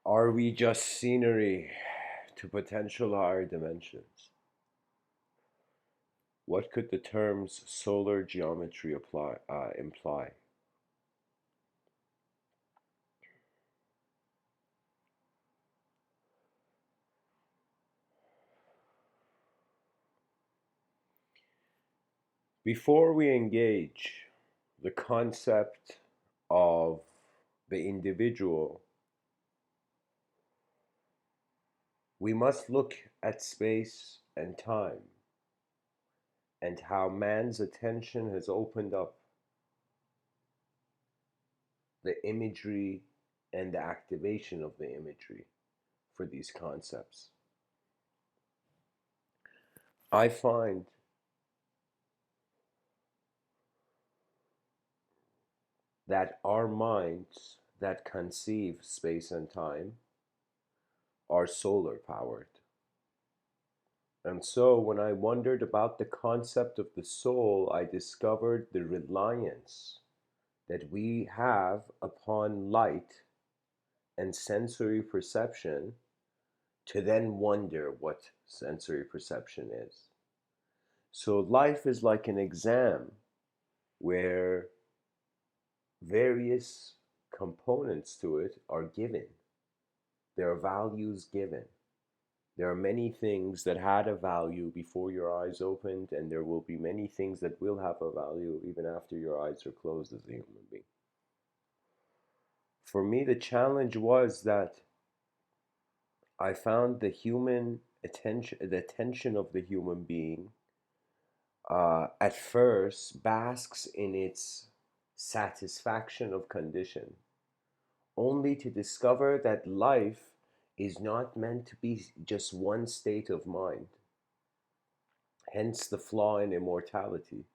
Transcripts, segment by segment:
Are we just scenery to potential higher dimensions? What could the terms solar geometry imply? Before we engage the concept of the individual, we must look at space and time and how man's attention has opened up the imagery and the activation of the imagery for these concepts. I find that our minds that conceive space and time are solar powered. And so when I wondered about the concept of the soul, I discovered the reliance that we have upon light and sensory perception to then wonder what sensory perception is. So life is like an exam where various components to it are given. There are values given. There are many things that had a value before your eyes opened, and there will be many things that will have a value even after your eyes are closed as a human being. For me, the challenge was that I found the human attention, the attention of the human being, at first basks in its satisfaction of condition, only to discover that life is not meant to be just one state of mind. Hence the flaw in immortality.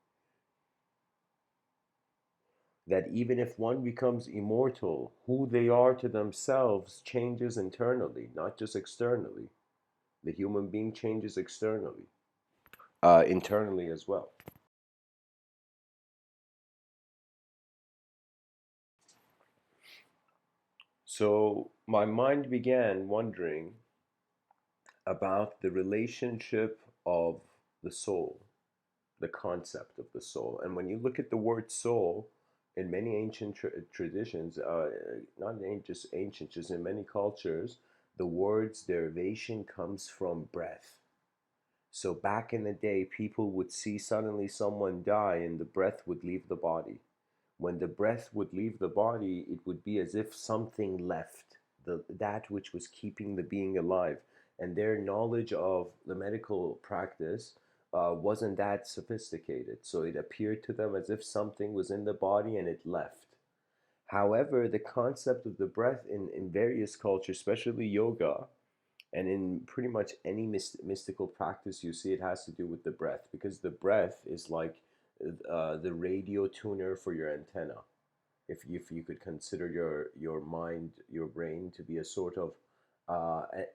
That even if one becomes immortal, who they are to themselves changes internally, not just externally. The human being changes externally, internally as well. So my mind began wondering about the relationship of the soul, the concept of the soul. And when you look at the word soul, in many ancient traditions, not just ancient, just in many cultures, the word's derivation comes from breath. So back in the day, people would see suddenly someone die and the breath would leave the body. When the breath would leave the body, it would be as if something left, that which was keeping the being alive. And their knowledge of the medical practice wasn't that sophisticated. So it appeared to them as if something was in the body and it left. However, the concept of the breath in various cultures, especially yoga, and in pretty much any mystical practice you see, it has to do with the breath, because the breath is like the radio tuner for your antenna. If you could consider your mind, your brain, to be a sort of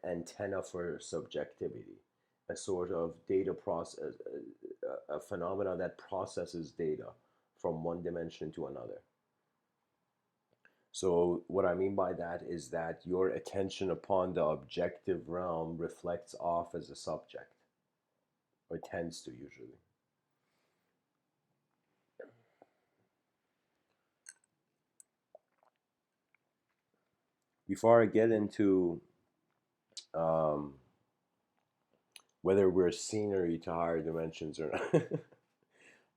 antenna for subjectivity, a sort of data process, a phenomena that processes data from one dimension to another. So what I mean by that is that your attention upon the objective realm reflects off as a subject, or tends to usually. Before I get into um, whether we're scenery to higher dimensions or not,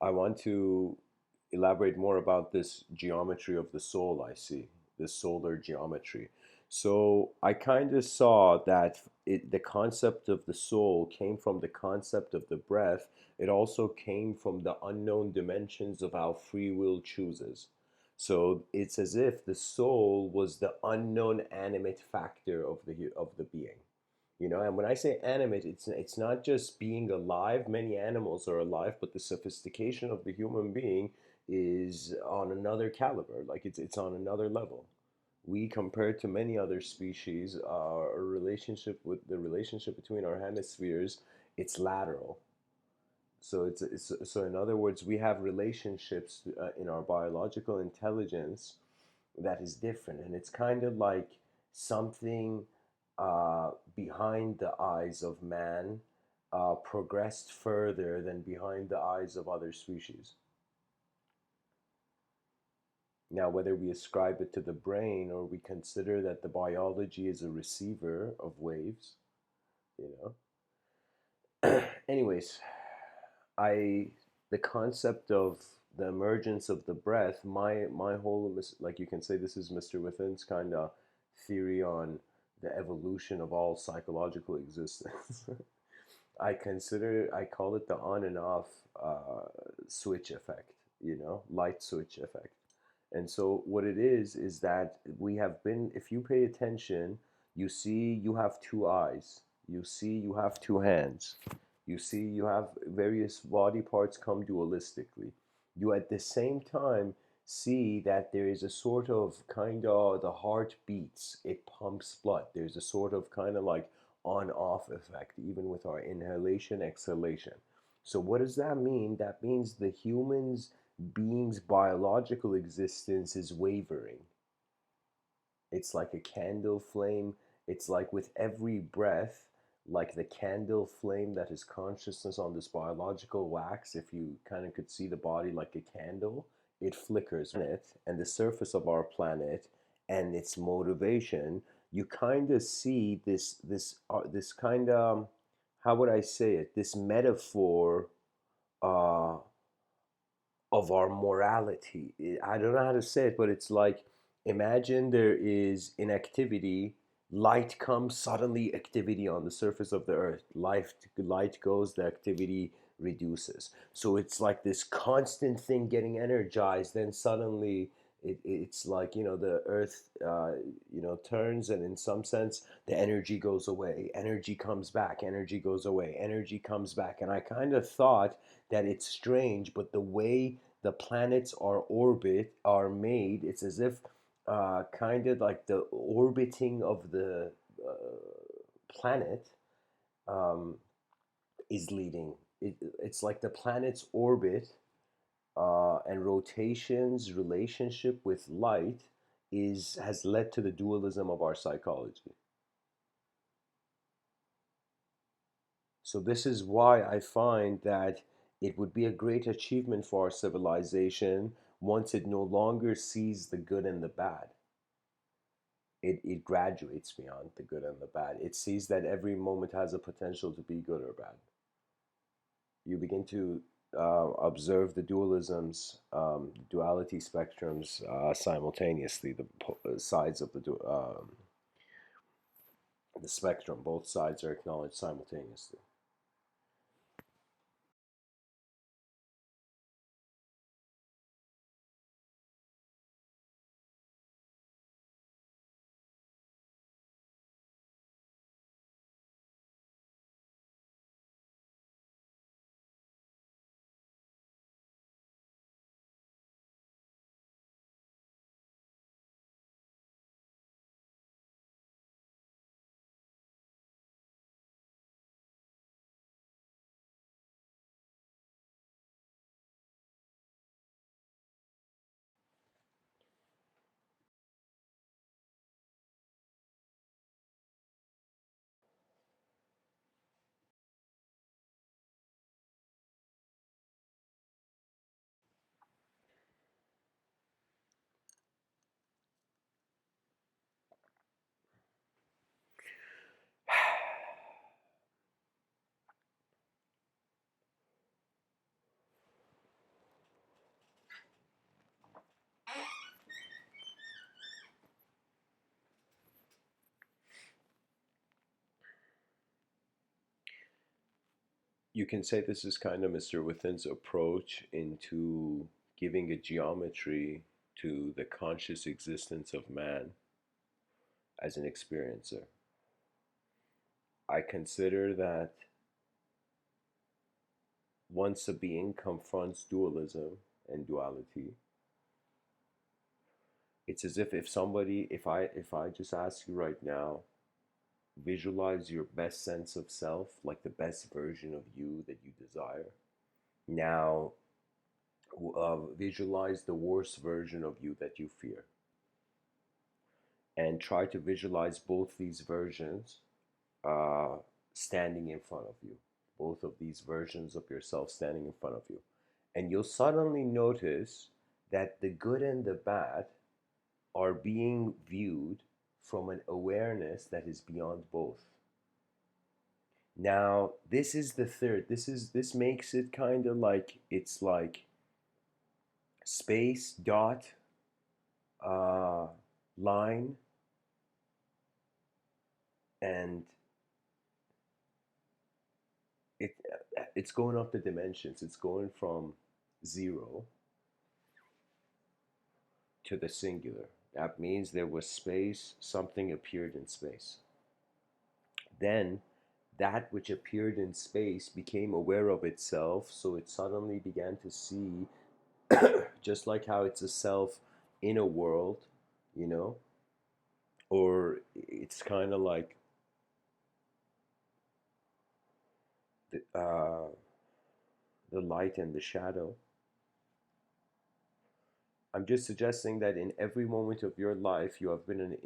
I want to elaborate more about this geometry of the soul I see, this solar geometry. So I kind of saw that the concept of the soul came from the concept of the breath. It also came from the unknown dimensions of how free will chooses. So it's as if the soul was the unknown animate factor of the being. And when I say animate, it's not just being alive. Many animals are alive, but the sophistication of the human being is on another caliber. Like it's on another level. We, compared to many other species, our relationship with the relationship between our hemispheres, it's lateral. So in other words, we have relationships in our biological intelligence that is different, and it's kind of like something behind the eyes of man progressed further than behind the eyes of other species. Now, whether we ascribe it to the brain or we consider that the biology is a receiver of waves, you anyways, I the concept of the emergence of the breath, my whole, like you can say, this is Mr. Within's kind of theory on the evolution of all psychological existence. I call it the on and off switch effect, light switch effect. And so what it is that we have been, if you pay attention, you see you have two eyes, you see you have two hands, you see you have various body parts come dualistically. You at the same time see that there is a sort of kind of the heart beats, it pumps blood. There's a sort of kind of like on off effect, even with our inhalation, exhalation. So, what does that mean? That means the human's being's biological existence is wavering. It's like a candle flame. It's like with every breath, like the candle flame that is consciousness on this biological wax, if you kind of could see the body like a candle, it flickers on it, and the surface of our planet and its motivation, you kind of see this kind of, how would I say it, this metaphor uh, of our morality. I don't know how to say it, but it's like, imagine there is inactivity, light comes, suddenly activity on the surface of the earth. Light goes, the activity reduces. So it's like this constant thing getting energized, then suddenly it's like, the earth turns, and in some sense the energy goes away, energy comes back, energy goes away, energy comes back. And I kind of thought that it's strange, but the way the planets are made, it's as if kind of like the orbiting of the planet um, is leading. It's like the planet's orbit and rotation's relationship with light is has led to the dualism of our psychology. So this is why I find that it would be a great achievement for our civilization once it no longer sees the good and the bad. It graduates beyond the good and the bad. It sees that every moment has a potential to be good or bad. You begin to observe the dualisms, duality spectrums simultaneously, the sides of the spectrum, both sides are acknowledged simultaneously. You can say this is kind of Mr. Within's approach into giving a geometry to the conscious existence of man as an experiencer. I consider that once a being confronts dualism and duality, it's as if if I just ask you right now, visualize your best sense of self, like the best version of you that you desire. Now, visualize the worst version of you that you fear. and try to visualize both these versions uh, standing in front of you, both of these versions of yourself standing in front of you. And you'll suddenly notice that the good and the bad are being viewed from an awareness that is beyond both. Now, this is the third. This makes it kind of like it's like space dot uh, line, and it it's going up the dimensions. It's going from zero to the singular. That means there was space, something appeared in space. Then that which appeared in space became aware of itself, so it suddenly began to see, just like how it's a self in a world, you know, or it's kind of like the light and the shadow. I'm just suggesting that in every moment of your life, you have been an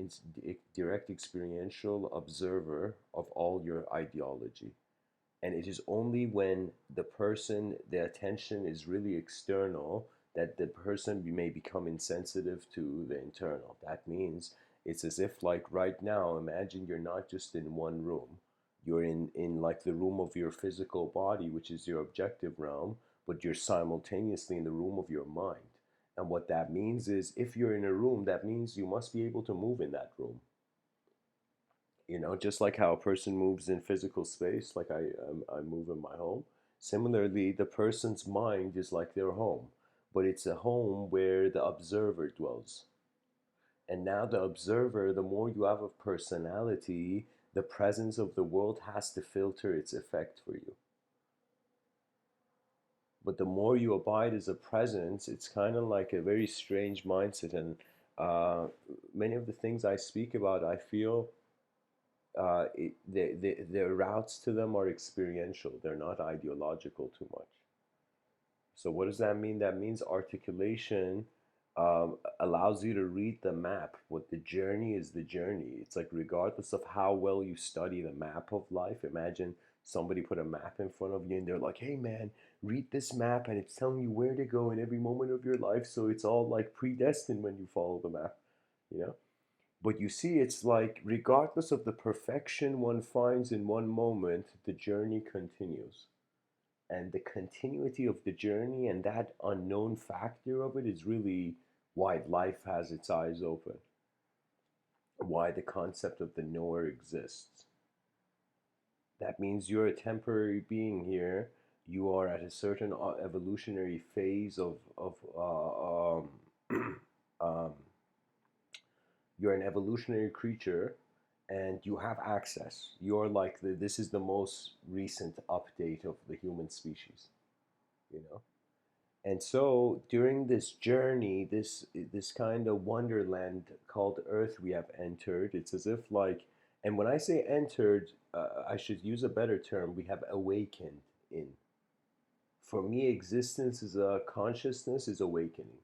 direct experiential observer of all your ideology. And it is only when the attention is really external, that the person may become insensitive to the internal. That means it's as if, like right now, imagine you're not just in one room. You're in like the room of your physical body, which is your objective realm, but you're simultaneously in the room of your mind. And what that means is, if you're in a room, that means you must be able to move in that room. Just like how a person moves in physical space, like I move in my home. Similarly, the person's mind is like their home, but it's a home where the observer dwells. And now the observer, the more you have of personality, the presence of the world has to filter its effect for you. But the more you abide as a presence, it's kind of like a very strange mindset. And uh, many of the things I speak about, I feel their routes to them are experiential. They're not ideological too much. So what does that mean? That means articulation allows you to read the map. What the journey is, the journey. It's like regardless of how well you study the map of life, imagine somebody put a map in front of you and they're like, hey man, read this map and it's telling you where to go in every moment of your life. So it's all like predestined when you follow the map, you know? But you see, it's like, regardless of the perfection one finds in one moment, the journey continues. And the continuity of the journey and that unknown factor of it is really why life has its eyes open, why the concept of the knower exists. That means you're a temporary being here. You are at a certain evolutionary phase um, you're an evolutionary creature and you have access. You're like this is the most recent update of the human species, you know. And so during this journey, this kind of wonderland called Earth we have entered, it's as if like, and when I say entered, I should use a better term. We have awakened in. For me, existence is a consciousness is awakening.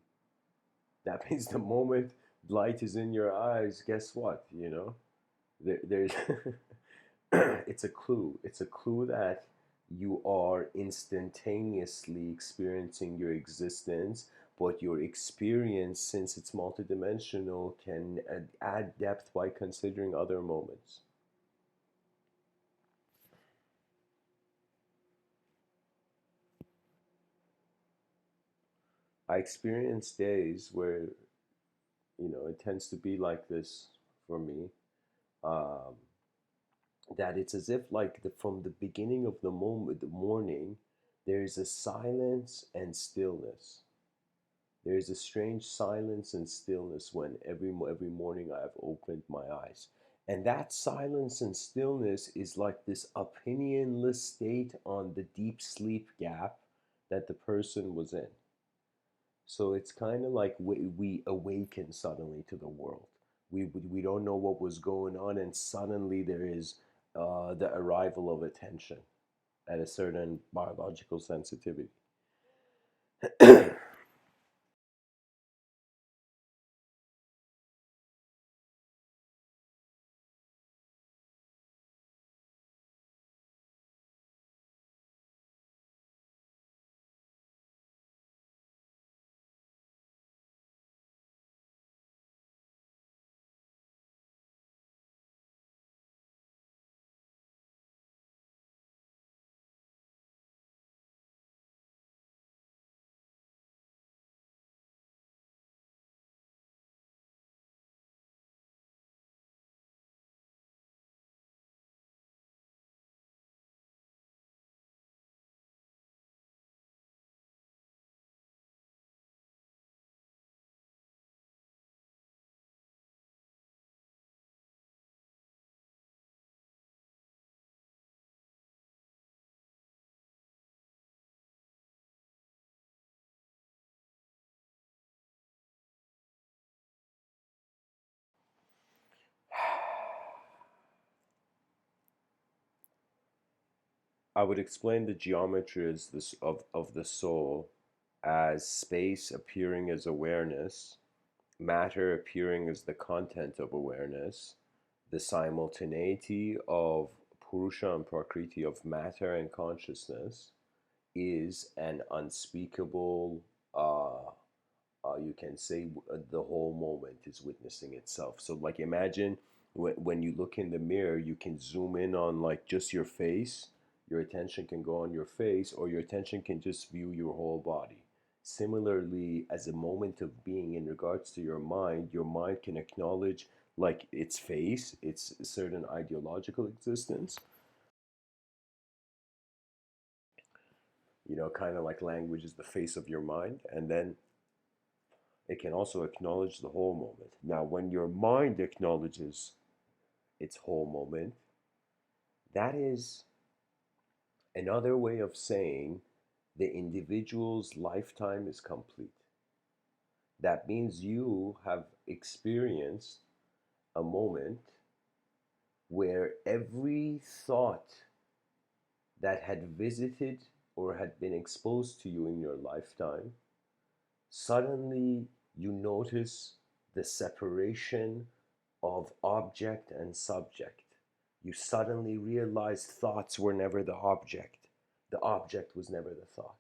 That means the moment light is in your eyes, guess what? There's it's a clue. It's a clue that you are instantaneously experiencing your existence, but your experience, since it's multidimensional, can add depth by considering other moments. I experience days where, it tends to be like this for me. Um, that it's as if like from the beginning of the morning, there's a silence and stillness. There's a strange silence and stillness when every morning I've opened my eyes. And that silence and stillness is like this opinionless state on the deep sleep gap that the person was in. So it's kind of like we awaken suddenly to the world. We don't know what was going on, and suddenly there is the arrival of attention at a certain biological sensitivity. I would explain the geometry as this of the soul as space appearing as awareness, matter appearing as the content of awareness, the simultaneity of Purusha and Prakriti, of matter and consciousness, is an unspeakable, you can say, the whole moment is witnessing itself. So, like, imagine when you look in the mirror, you can zoom in on like just your face. Your attention can go on your face, or your attention can just view your whole body. Similarly, as a moment of being in regards to your mind can acknowledge like its face, its certain ideological existence, kind of like language is the face of your mind, and then it can also acknowledge the whole moment. Now, when your mind acknowledges its whole moment, that is another way of saying the individual's lifetime is complete. That means you have experienced a moment where every thought that had visited or had been exposed to you in your lifetime, suddenly you notice the separation of object and subject. You suddenly realize thoughts were never the object was never the thought.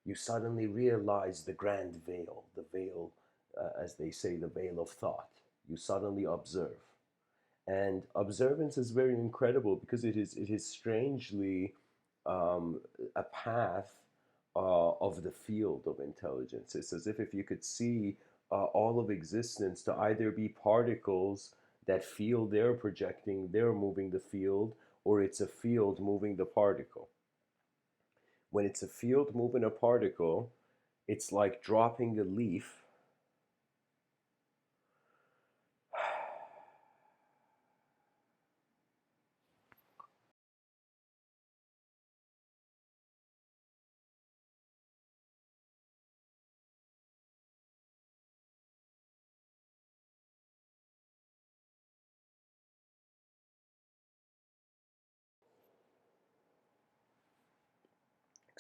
You suddenly realize the grand veil, the veil, as they say, the veil of thought. You suddenly observe. And observance is very incredible because it is strangely um, a path of the field of intelligence. It's as if you could see all of existence to either be particles that feel they're projecting, they're moving the field, or it's a field moving the particle. When it's a field moving a particle, it's like dropping a leaf.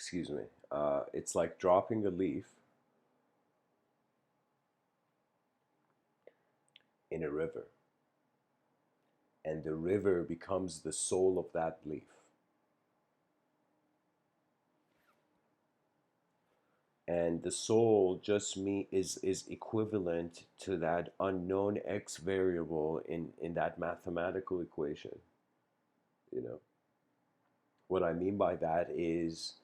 Excuse me. It's like dropping a leaf in a river, and the river becomes the soul of that leaf. And the soul just is equivalent to that unknown x variable in that mathematical equation. You know what I mean by that is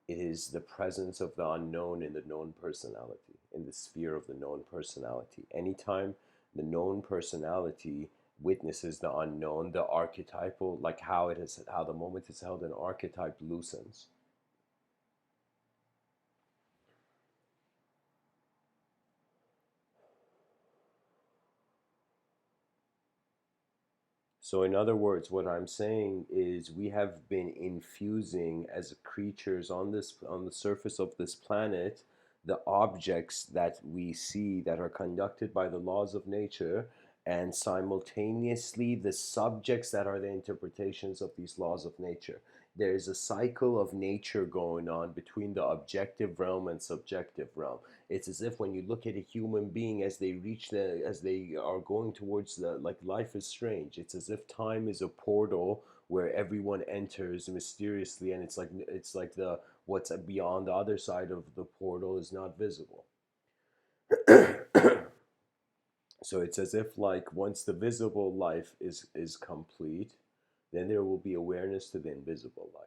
it is the presence of the unknown in the known personality, in the sphere of the known personality. Anytime the known personality witnesses the unknown, the archetypal, like how the moment is held, an archetype loosens. So, in other words, what I'm saying is we have been infusing as creatures on the surface of this planet the objects that we see that are conducted by the laws of nature, and simultaneously the subjects that are the interpretations of these laws of nature. There is a cycle of nature going on between the objective realm and subjective realm. It's as if when you look at a human being as they are going towards the, like, life is strange. It's as if time is a portal where everyone enters mysteriously, and it's like the what's beyond the other side of the portal is not visible. So it's as if, like, once the visible life is complete, then there will be awareness to the invisible life.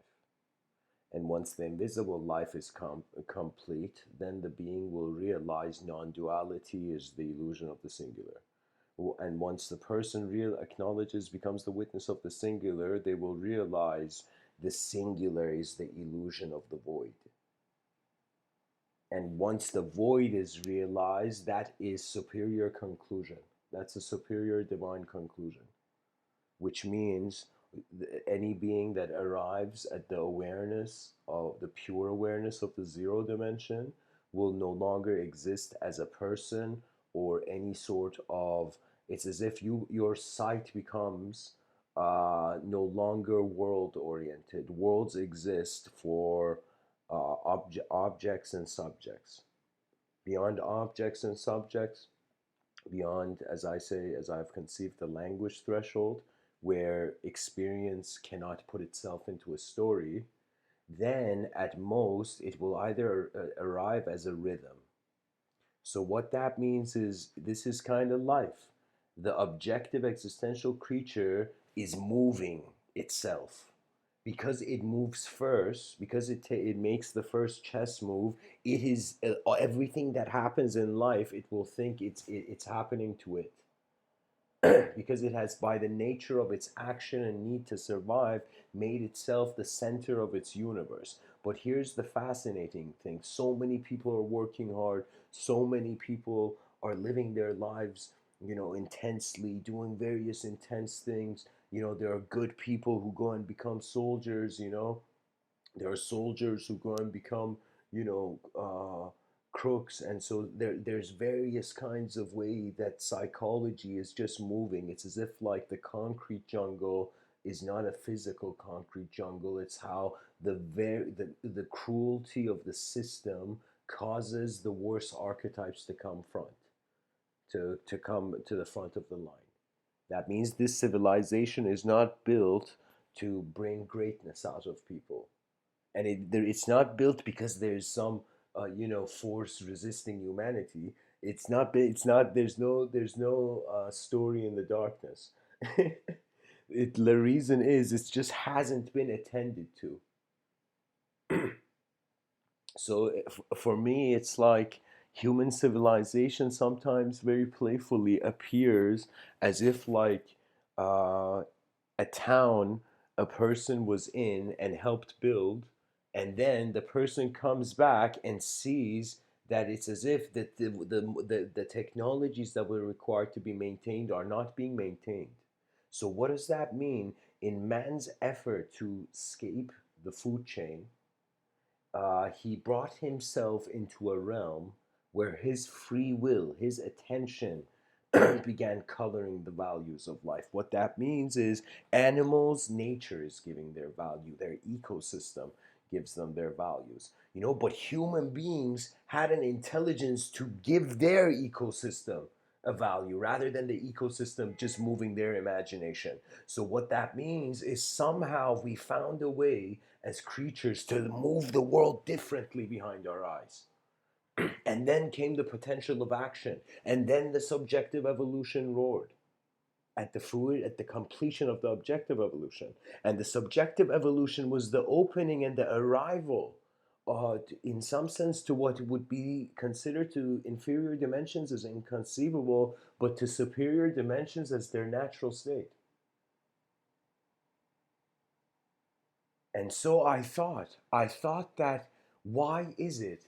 And once the invisible life is complete, then the being will realize non-duality is the illusion of the singular. And once the person acknowledges, becomes the witness of the singular, they will realize the singular is the illusion of the void. And once the void is realized, that is superior conclusion. That's a superior divine conclusion, which means any being that arrives at the awareness of the pure awareness of the zero dimension will no longer exist as a person or any sort of, it's as if your sight becomes no longer world oriented. Worlds exist for objects and subjects. Beyond objects and subjects, beyond, as I say, as I've conceived, the language threshold, where experience cannot put itself into a story, then at most it will either arrive as a rhythm. So, what that means is this is kind of life. The objective existential creature is moving itself. Because it moves first, because it makes the first chess move, it is everything that happens in life, it will think it's happening to it. Because it has, by the nature of its action and need to survive, made itself the center of its universe. But here's the fascinating thing: so many people are working hard, so many people are living their lives, intensely, doing various intense things. There are good people who go and become soldiers. There are soldiers who go and become, crooks, and so there's various kinds of way that psychology is just moving. It's as if like the concrete jungle is not a physical concrete jungle. It's how the cruelty of the system causes the worst archetypes to come to the front of the line. That means this civilization is not built to bring greatness out of people, and it's not built because there's some force resisting humanity. There's no story in the darkness. The reason is it just hasn't been attended to. So for me, it's like human civilization sometimes very playfully appears as if like uh, a town a person was in and helped build, and then the person comes back and sees that it's as if that the technologies that were required to be maintained are not being maintained. So what does that mean? In man's effort to escape the food chain, he brought himself into a realm where his free will, his attention, began coloring the values of life. What that means is animals, nature is giving their value, their ecosystem gives them their values. But human beings had an intelligence to give their ecosystem a value rather than the ecosystem just moving their imagination. So, what that means is somehow we found a way as creatures to move the world differently behind our eyes. And then came the potential of action. And then the subjective evolution roared at the completion of the objective evolution. And the subjective evolution was the opening and the arrival, in some sense, to what would be considered to inferior dimensions as inconceivable, but to superior dimensions as their natural state. And so I thought that why is it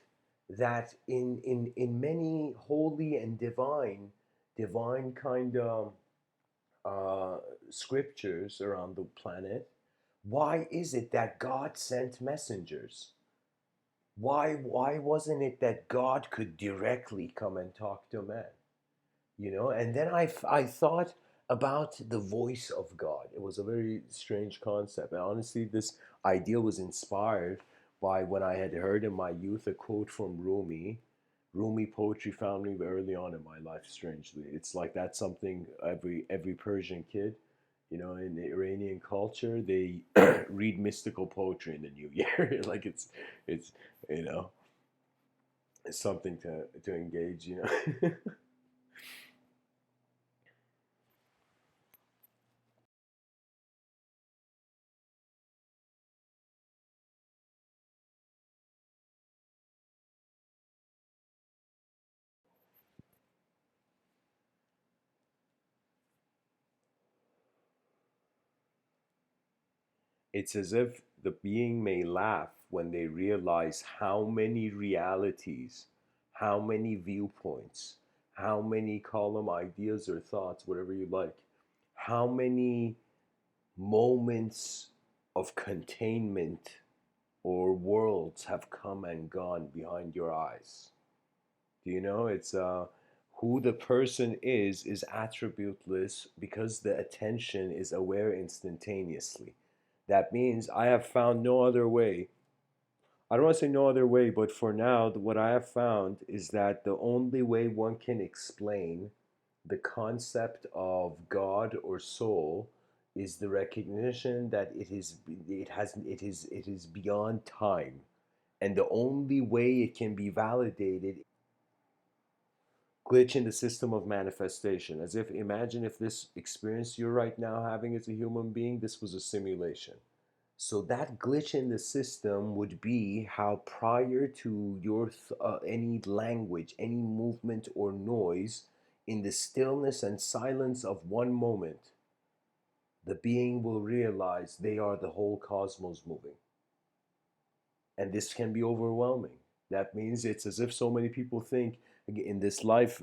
that in many holy and divine kind of uh, scriptures around the planet, why is it that God sent messengers? Why wasn't it that God could directly come and talk to man? And then I thought about the voice of God. It was a very strange concept, and honestly this idea was inspired by when I had heard in my youth a quote from Rumi. Poetry found me early on in my life. Strangely, it's like that's something every Persian kid, in the Iranian culture, they read mystical poetry in the new year. Like it's you know it's something to engage. It's as if the being may laugh when they realize how many realities, how many viewpoints, how many column ideas or thoughts, whatever you like, how many moments of containment or worlds have come and gone behind your eyes. Do you know? It's Who the person is attributeless because the attention is aware instantaneously. That means I have found no other way. I don't want to say no other way, but for now, what I have found is that the only way one can explain the concept of God or soul is the recognition that it is beyond time, and the only way it can be validated, glitch in the system of manifestation. As if, imagine if this experience you're right now having as a human being, this was a simulation. So that glitch in the system would be how prior to your any language, any movement or noise, in the stillness and silence of one moment, the being will realize they are the whole cosmos moving. And this can be overwhelming. That means it's as if so many people think in this life,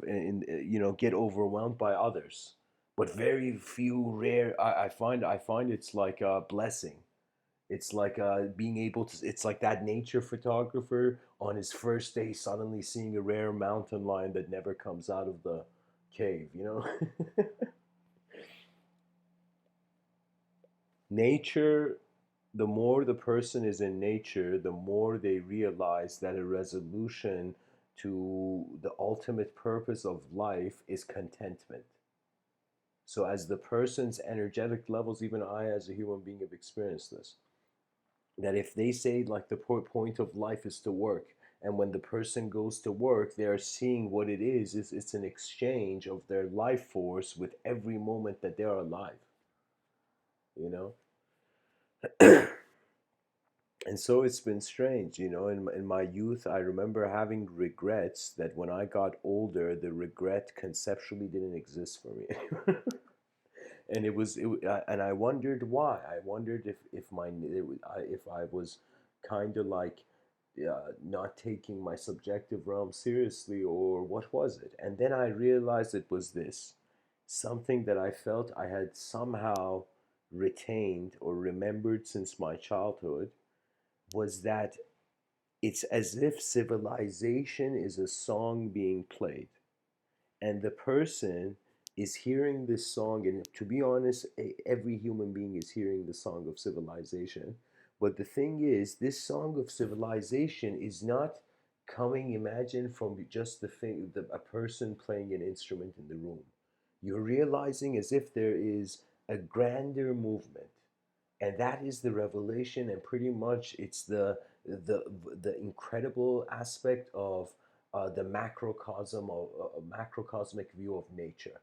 get overwhelmed by others, but very few, rare. I find it's like a blessing. It's like being able to. It's like that nature photographer on his first day suddenly seeing a rare mountain lion that never comes out of the cave. Nature, the more the person is in nature, the more they realize that a resolution to the ultimate purpose of life is contentment. So, as the person's energetic levels, even I, as a human being, have experienced this. That if they say, like, the point of life is to work, and when the person goes to work, they are seeing what it is it's an exchange of their life force with every moment that they are alive, you know? And so it's been strange, in my youth, I remember having regrets that when I got older, the regret conceptually didn't exist for me. And and I wondered why. I wondered if I was kind of like not taking my subjective realm seriously, or what was it. And then I realized it was this, something that I felt I had somehow retained or remembered since my childhood, was that it's as if civilization is a song being played, and the person is hearing this song. And to be honest, every human being is hearing the song of civilization. But the thing is, this song of civilization is not coming, imagine, from just a person playing an instrument in the room. You're realizing as if there is a grander movement, and that is the revelation. And pretty much it's the the incredible aspect of the macrocosm, of a macrocosmic view of nature.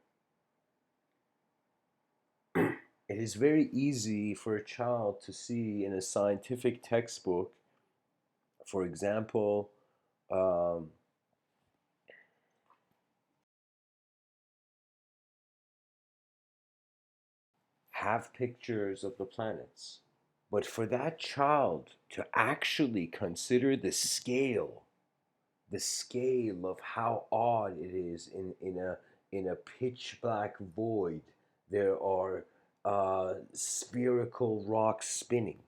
It is very easy for a child to see in a scientific textbook, for example, um, have pictures of the planets. But for that child to actually consider the scale of how odd it is, in a pitch black void, there are spherical rocks spinning,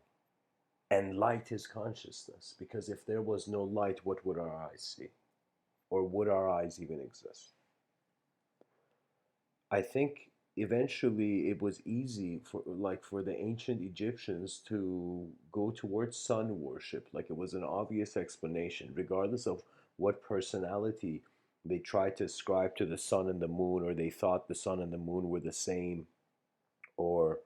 and light is consciousness. Because if there was no light, what would our eyes see? Or would our eyes even exist? I think eventually it was easy for the ancient Egyptians to go towards sun worship. Like, it was an obvious explanation, regardless of what personality they tried to ascribe to the sun and the moon, or they thought the sun and the moon were the same, or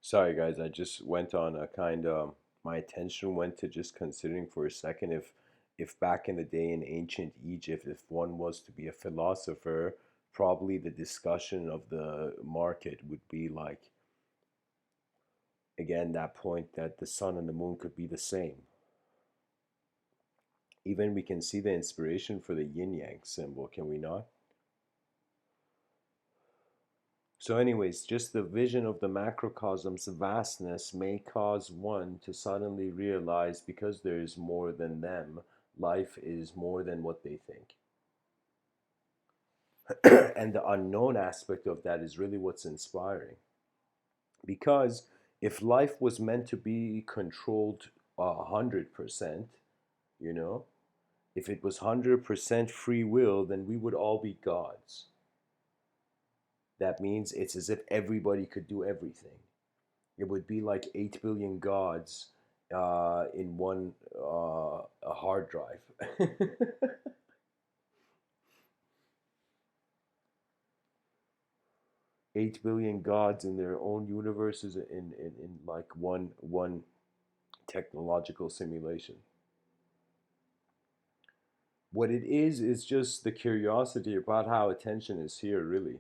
sorry guys, I just went on a kind of, my attention went to just considering for a second, if back in the day in ancient Egypt, if one was to be a philosopher, probably the discussion of the market would be like, Again, that point that the sun and the moon could be the same. Even we can see the inspiration for the yin yang symbol, can we not? So, anyways, just the vision of the macrocosm's vastness may cause one to suddenly realize because there is more than them, life is more than what they think. And the unknown aspect of that is really what's inspiring. Because if life was meant to be controlled 100%, you know, if it was 100% free will, then we would all be gods. That means it's as if everybody could do everything. It would be like 8 billion gods in one a hard drive. 8 billion gods in their own universes in like one technological simulation. What it is just the curiosity about how attention is here, really.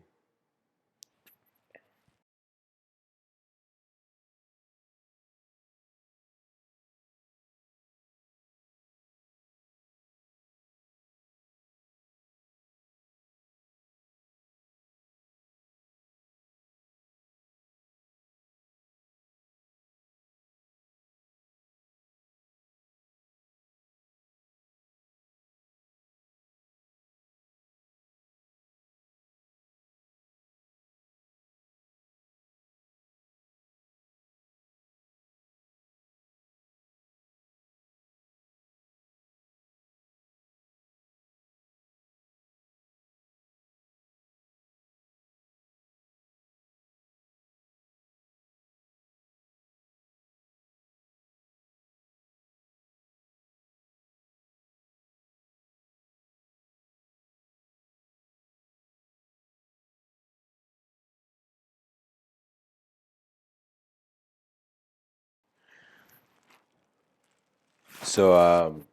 So,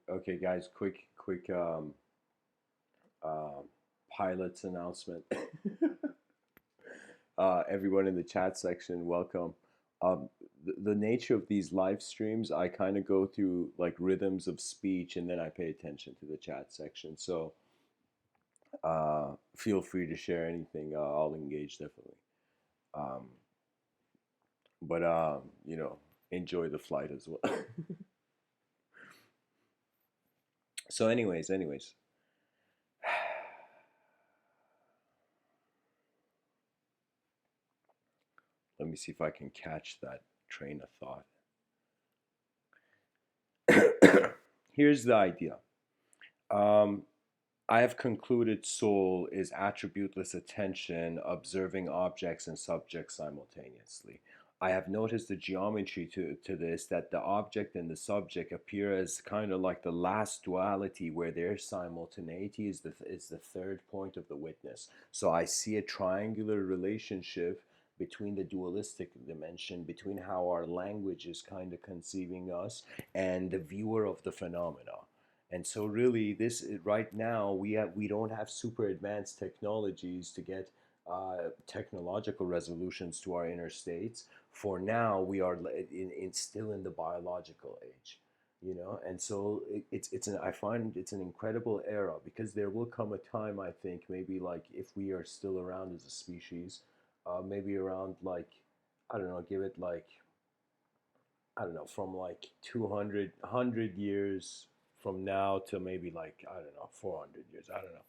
okay, guys, quick um, pilot's announcement. Everyone in the chat section, welcome. The nature of these live streams, I kind of go through like rhythms of speech and then I pay attention to the chat section. So feel free to share anything. I'll engage definitely. Um, but, enjoy the flight as well. So, anyways, let me see if I can catch that train of thought. Here's the idea. Um, I have concluded soul is attributeless attention, observing objects and subjects simultaneously. I have noticed the geometry to this that the object and the subject appear as kind of like the last duality where their simultaneity is the third point of the witness. So I see a triangular relationship between the dualistic dimension, between how our language is kind of conceiving us and the viewer of the phenomena. And so really this right now we don't have super advanced technologies to get technological resolutions to our inner states. For now we are still in the biological age, and so I find it's an incredible era because there will come a time, I think, maybe like if we are still around as a species, maybe around like, I don't know, give it like, I don't know, from like 200, 100 years from now to maybe like, I don't know, 400 years. I don't know.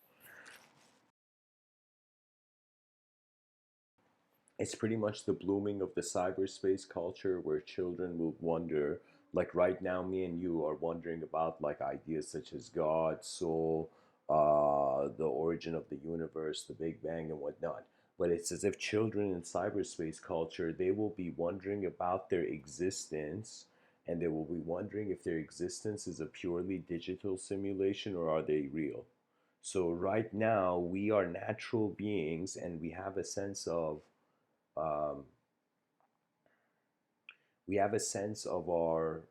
It's pretty much the blooming of the cyberspace culture where children will wonder, like right now, me and you are wondering about like ideas such as God, soul, the origin of the universe, the Big Bang, and whatnot. But it's as if children in cyberspace culture, they will be wondering about their existence, and they will be wondering if their existence is a purely digital simulation or are they real. So right now, we are natural beings, and um, we have a sense of our,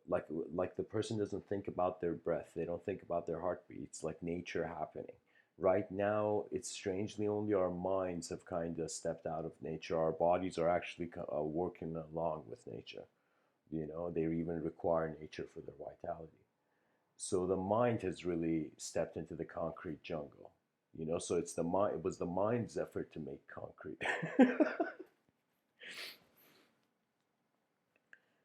like the person doesn't think about their breath, they don't think about their heartbeats, like nature happening. Right now, it's strangely only our minds have kind of stepped out of nature. Our bodies are actually working along with nature. You know, they even require nature for their vitality. So the mind has really stepped into the concrete jungle. You know, so it's the mind. It was the mind's effort to make concrete.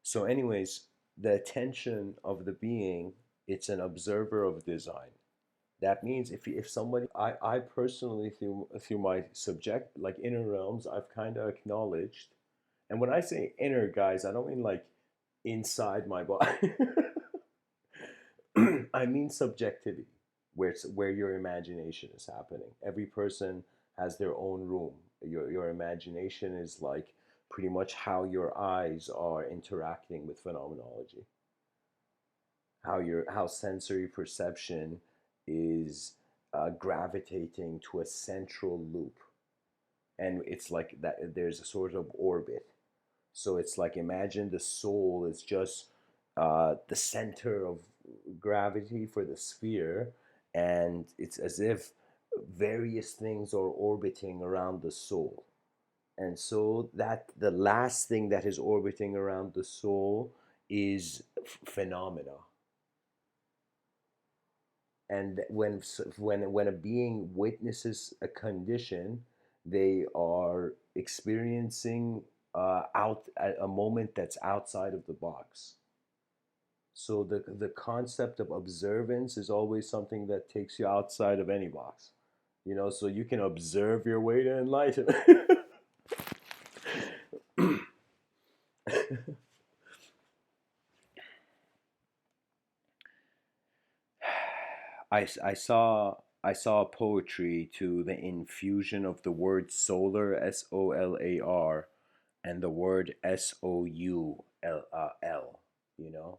So, anyways, the attention of the being, it's an observer of design. That means if somebody, I personally through my subject like inner realms, I've kind of acknowledged, and when I say inner, guys, I don't mean like inside my body. I mean subjectivity, where it's where your imagination is happening. Every person has their own room. Your imagination is like pretty much how your eyes are interacting with phenomenology, how sensory perception is gravitating to a central loop, and it's like that. There's a sort of orbit. So it's like imagine the soul is just the center of gravity for the sphere, and it's as if various things are orbiting around the soul. And so that the last thing that is orbiting around the soul is phenomena. And when a being witnesses a condition, they are experiencing out a moment that's outside of the box. So the concept of observance is always something that takes you outside of any box. You know, so you can observe your way to enlightenment. I saw poetry to the infusion of the word solar, Solar, and the word Soul. You know,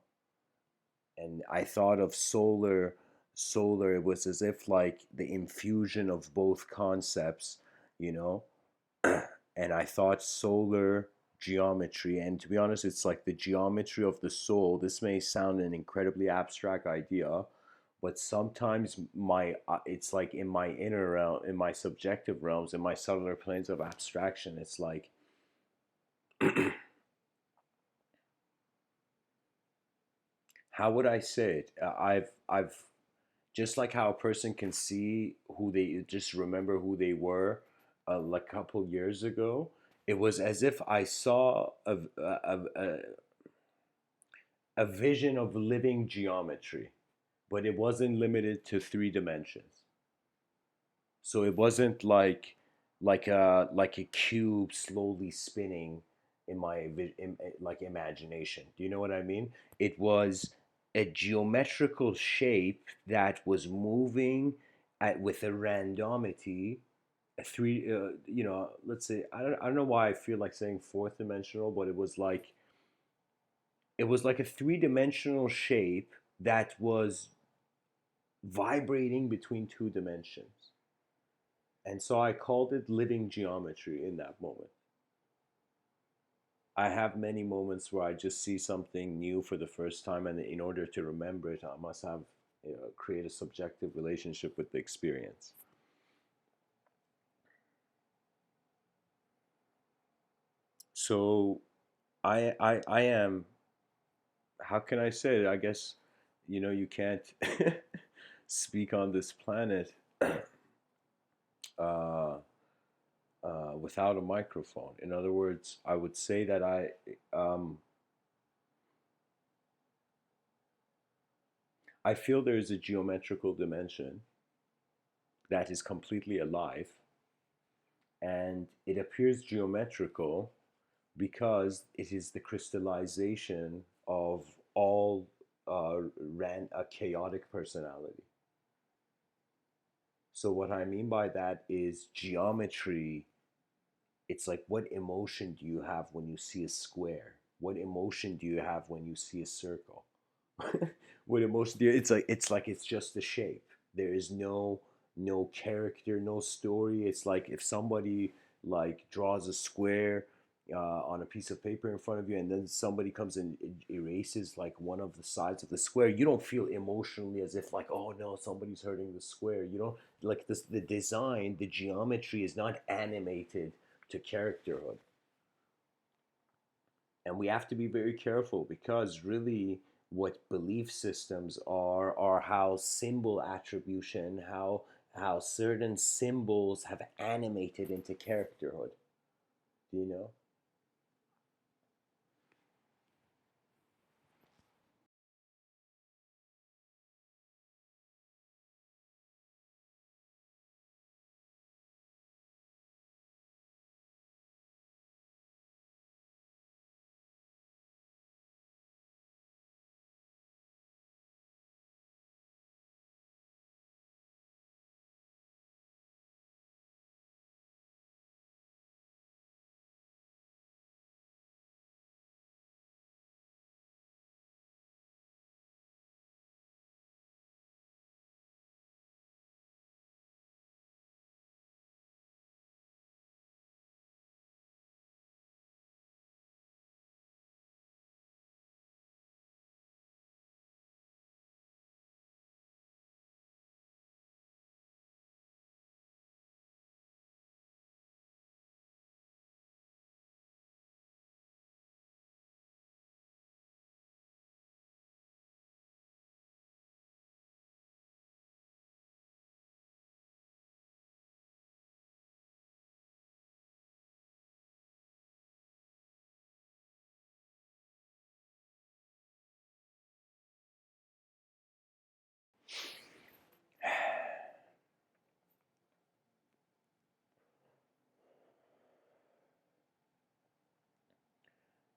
and I thought of solar. It was as if like the infusion of both concepts. You know, and I thought solar geometry. And to be honest, it's like the geometry of the soul. This may sound an incredibly abstract idea, but sometimes my it's like in my inner realm, in my subjective realms, in my subtler planes of abstraction, it's like how would I say it? I've just like how a person can see who they just remember who they were like a couple years ago. It was as if I saw a vision of living geometry, but it wasn't limited to three dimensions. So it wasn't like a cube slowly spinning in my like imagination. Do you know what I mean? It was a geometrical shape that was moving with a randomity. A three, you know, let's say I don't know why I feel like saying fourth dimensional, but it was like a three-dimensional shape that was vibrating between two dimensions. And so I called it living geometry in that moment. I have many moments where I just see something new for the first time, and in order to remember it, I must have create a subjective relationship with the experience. So I am, how can I say it? I guess, you know, you can't speak on this planet uh, without a microphone. In other words, I would say that I feel there is a geometrical dimension that is completely alive, and it appears geometrical because it is the crystallization of all ran a chaotic personality. So what I mean by that is geometry. It's like, what emotion do you have when you see a square? What emotion do you have when you see a circle? What emotion do you, it's just the shape. There is no character, no story. It's like if somebody like draws a square on a piece of paper in front of you, and then somebody comes and erases like one of the sides of the square, you don't feel emotionally as if like, oh no, somebody's hurting the square. You don't like this. The design, the geometry is not animated to characterhood, and we have to be very careful because really what belief systems are how symbol attribution, how certain symbols have animated into characterhood. Do you know?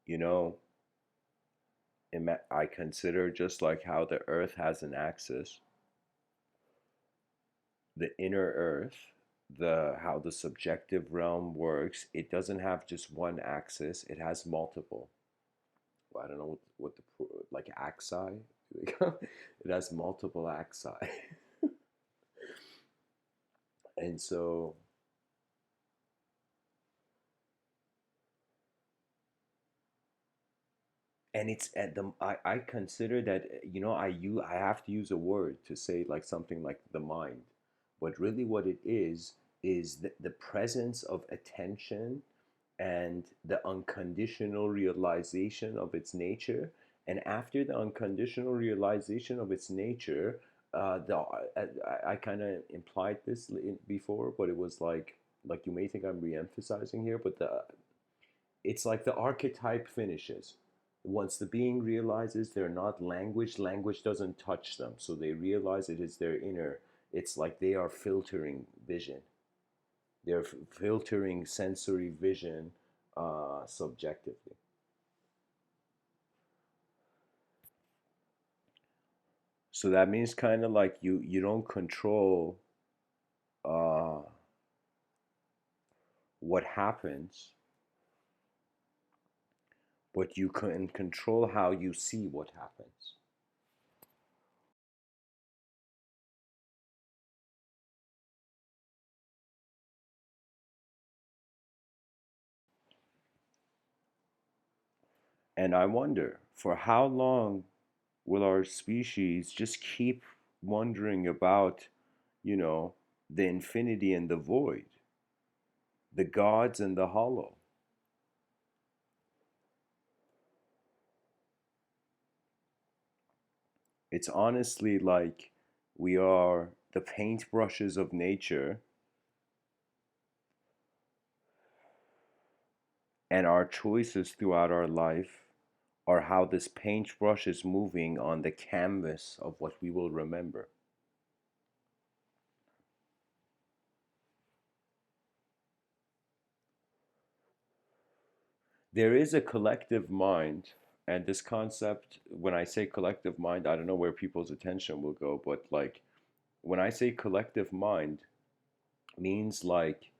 You know, I consider just like how the earth has an axis, the inner earth, the how the subjective realm works, it doesn't have just one axis, it has multiple. Well, I don't know what the like axi. It has multiple axi. And so, and it's at the I consider that I have to use a word to say like something like the mind, but really what it is the presence of attention and the unconditional realization of its nature. And after the unconditional realization of its nature, I kind of implied this before, but it was like you may think I'm re-emphasizing here, but it's like the archetype finishes. Once the being realizes they're not language, language doesn't touch them. So they realize it is their inner. It's like they are filtering vision. They're filtering sensory vision subjectively. So that means kind of like you don't control uh, what happens, but you can control how you see what happens. And I wonder, for how long will our species just keep wondering about, you know, the infinity and the void, the gods and the hollow? It's honestly like we are the paintbrushes of nature, and our choices throughout our life are how this paintbrush is moving on the canvas of what we will remember. There is a collective mind, and this concept, when I say collective mind, I don't know where people's attention will go, but like when I say collective mind, means like,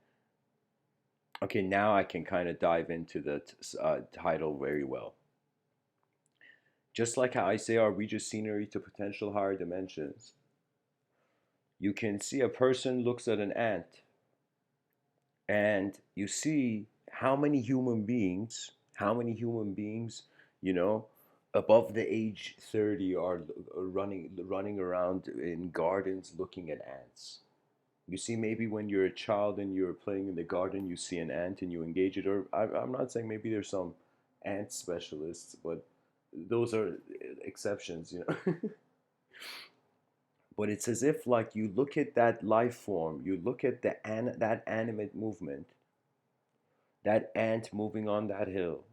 okay, now I can kind of dive into the title very well. Just like how I say, are we just scenery to potential higher dimensions? You can see a person looks at an ant, and you see how many human beings, you know, above the age 30 are running around in gardens looking at ants. You see, maybe when you're a child and you're playing in the garden, you see an ant and you engage it. Or I'm not saying maybe there's some ant specialists, but those are exceptions, you know. But it's as if like you look at that life form, you look at that animate movement, that ant moving on that hill,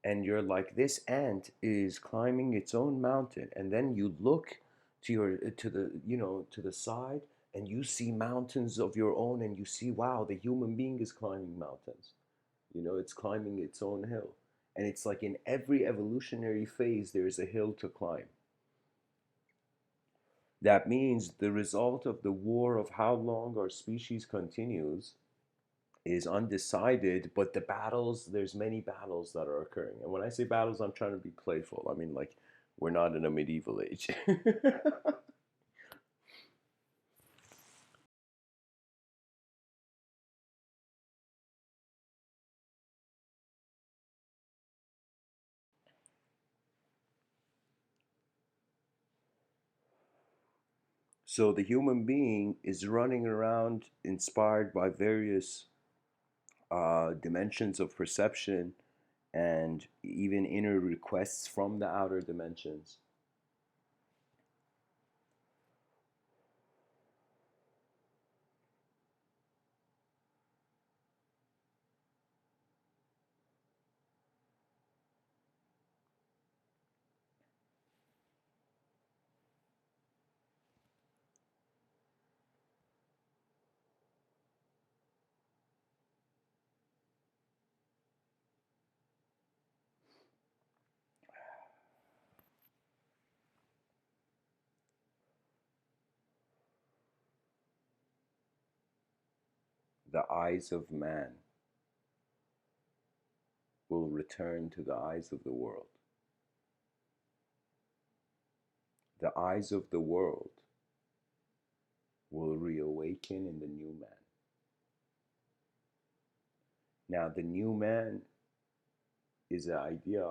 and you're like, this ant is climbing its own mountain, and then you look to the to the side, and you see mountains of your own, and you see, wow, the human being is climbing mountains. It's climbing its own hill, and it's like in every evolutionary phase there's a hill to climb. That means the result of the war of how long our species continues is undecided, but there's many battles that are occurring. And when I say battles, I'm trying to be playful. I mean, like, we're not in a medieval age. So the human being is running around inspired by various dimensions of perception and even inner requests from the outer dimensions. The eyes of man will return to the eyes of the world. The eyes of the world will reawaken in the new man. Now, the new man is an idea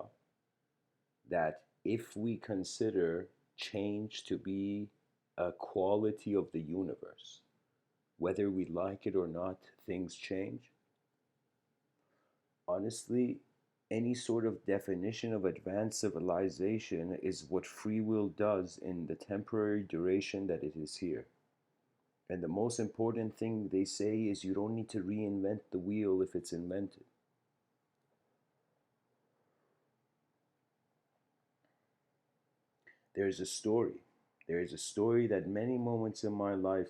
that if we consider change to be a quality of the universe, whether we like it or not, things change. Honestly, any sort of definition of advanced civilization is what free will does in the temporary duration that it is here. And the most important thing they say is you don't need to reinvent the wheel if it's invented. There's a story. There is a story that many moments in my life,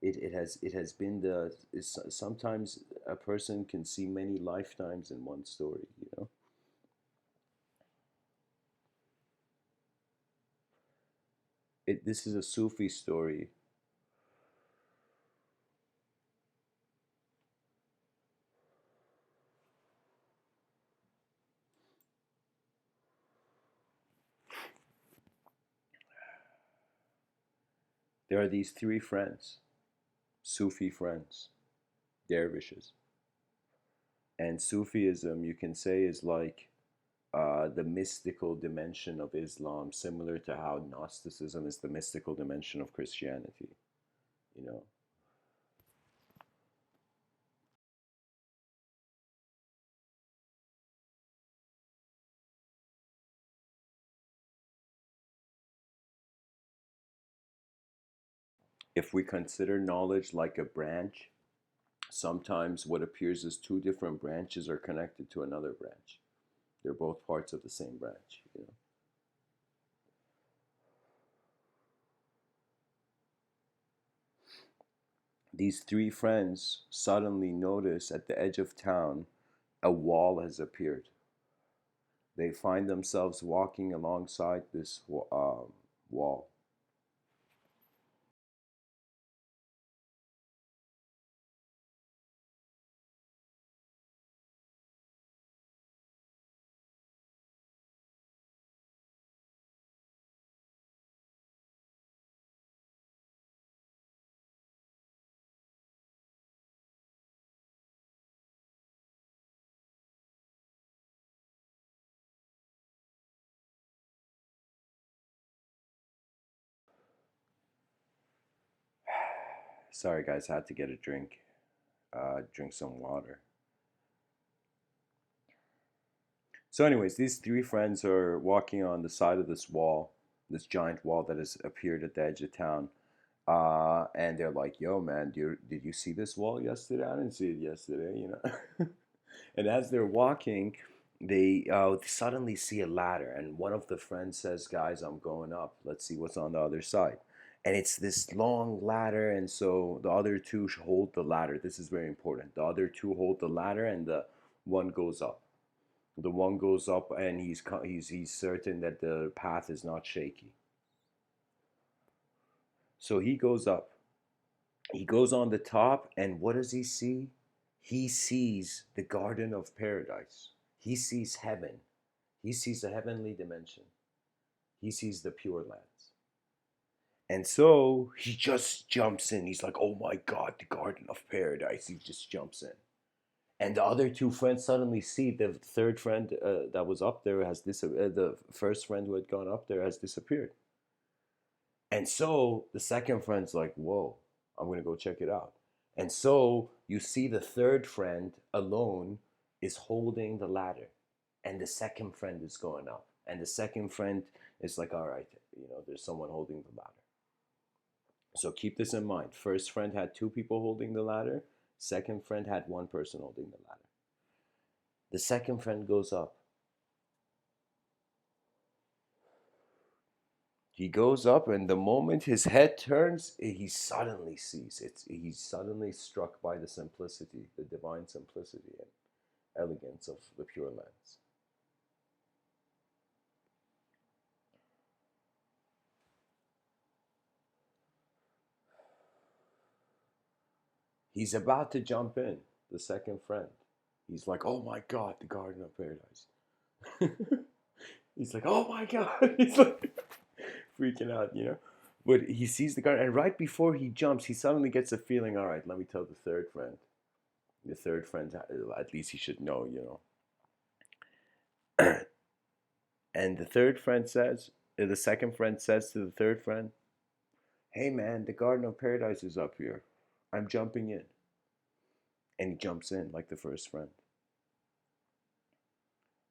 it has been sometimes a person can see many lifetimes in one story. This is a Sufi story. There are these three friends, Sufi friends, dervishes. And Sufism, you can say, is like the mystical dimension of Islam, similar to how Gnosticism is the mystical dimension of Christianity. You know, if we consider knowledge like a branch, sometimes what appears as two different branches are connected to another branch. They're both parts of the same branch. These three friends suddenly notice at the edge of town a wall has appeared. They find themselves walking alongside this wall. Sorry, guys, I had to get a drink. Drink some water. So, anyways, these three friends are walking on the side of this wall, this giant wall that has appeared at the edge of town. And they're like, "Yo, man, did you see this wall yesterday? I didn't see it yesterday, you know." And as they're walking, they suddenly see a ladder, and one of the friends says, "Guys, I'm going up. Let's see what's on the other side." And it's this long ladder, and so the other two hold the ladder. This is very important. The other two hold the ladder, and the one goes up. The one goes up, and he's certain that the path is not shaky. So he goes up. He goes on the top, and what does he see? He sees the Garden of Paradise. He sees heaven. He sees a heavenly dimension. He sees the Pure Lands. And so he just jumps in. He's like, "Oh my God, the Garden of Paradise." He just jumps in. And the other two friends suddenly see the third friend that was up there the first friend who had gone up there has disappeared. And so the second friend's like, "Whoa, I'm going to go check it out." And so you see the third friend alone is holding the ladder, and the second friend is going up. And the second friend is like, "All right, there's someone holding the ladder." So keep this in mind. First friend had two people holding the ladder, second friend had one person holding the ladder. The second friend goes up. He goes up, and the moment his head turns, he suddenly sees it. He's suddenly struck by the simplicity, the divine simplicity and elegance of the Pure Lands. He's about to jump in, the second friend. He's like, "Oh my God, the Garden of Paradise." He's like, "Oh my God." He's like freaking out. But he sees the garden, and right before he jumps, he suddenly gets a feeling, "All right, let me tell the third friend." The third friend, at least he should know. And the second friend says to the third friend, "Hey man, the Garden of Paradise is up here. I'm jumping in." And he jumps in like the first friend.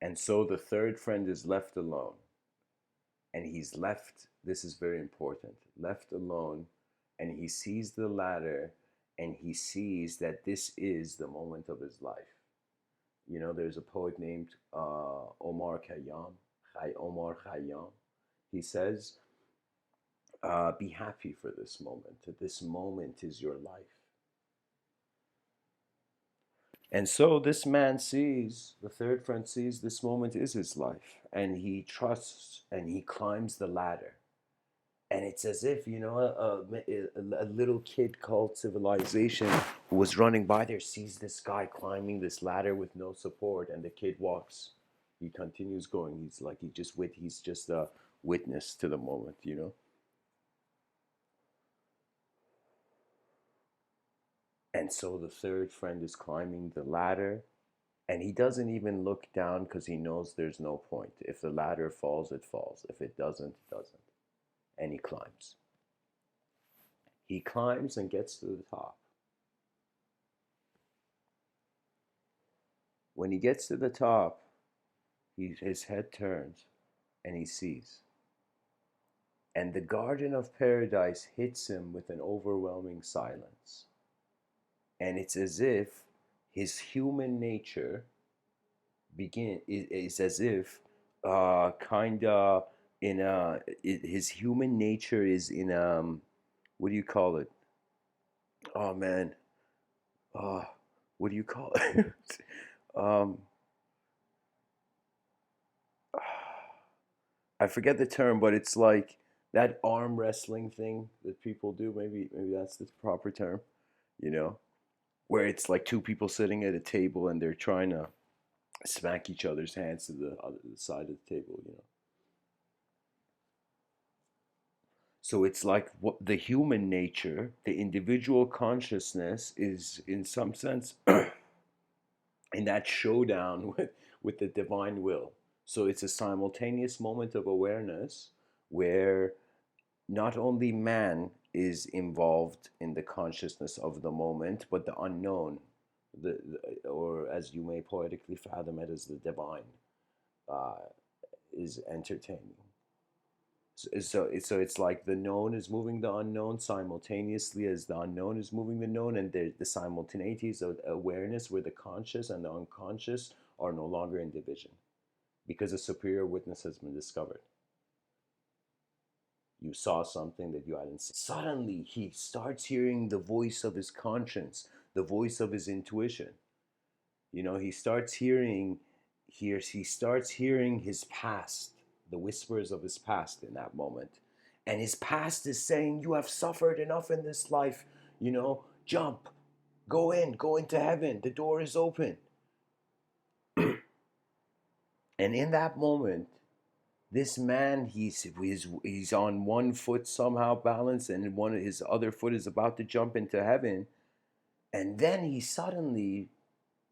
And so the third friend is left alone. And he's left, this is very important, left alone. And he sees the ladder, and he sees that this is the moment of his life. There's a poet named Omar Khayyam, Omar Khayyam. He says, "Be happy for this moment. This moment is your life." And so this man sees, the third friend sees this moment is his life, and he trusts and he climbs the ladder. And it's as if, a little kid called Civilization who was running by there sees this guy climbing this ladder with no support, and the kid walks. He continues going. He's just a witness to the moment. And so the third friend is climbing the ladder, and he doesn't even look down because he knows there's no point. If the ladder falls, it falls. If it doesn't, it doesn't. And he climbs. He climbs and gets to the top. When he gets to the top, his head turns and he sees. And the Garden of Paradise hits him with an overwhelming silence. And it's as if his human nature is as if kind of his human nature is in what do you call it? Oh man, uh, what do you call it? um, I forget the term, but it's like that arm wrestling thing that people do. Maybe that's the proper term, you know, where it's like two people sitting at a table and they're trying to smack each other's hands to the other side of the table. So it's like what the human nature, the individual consciousness is in some sense in that showdown with the divine will. So it's a simultaneous moment of awareness where not only man is involved in the consciousness of the moment, but the unknown, or as you may poetically fathom it as the divine, uh, is entertaining. So it's like the known is moving the unknown simultaneously as the unknown is moving the known, and the simultaneities of awareness where the conscious and the unconscious are no longer in division because a superior witness has been discovered. You saw something that you hadn't seen. Suddenly, he starts hearing the voice of his conscience, the voice of his intuition. You know, he starts hearing his past, the whispers of his past in that moment. And his past is saying, "You have suffered enough in this life, jump, go into heaven, the door is open." And in that moment, this man, he's on one foot somehow balanced, and one of his other foot is about to jump into heaven. And then he suddenly,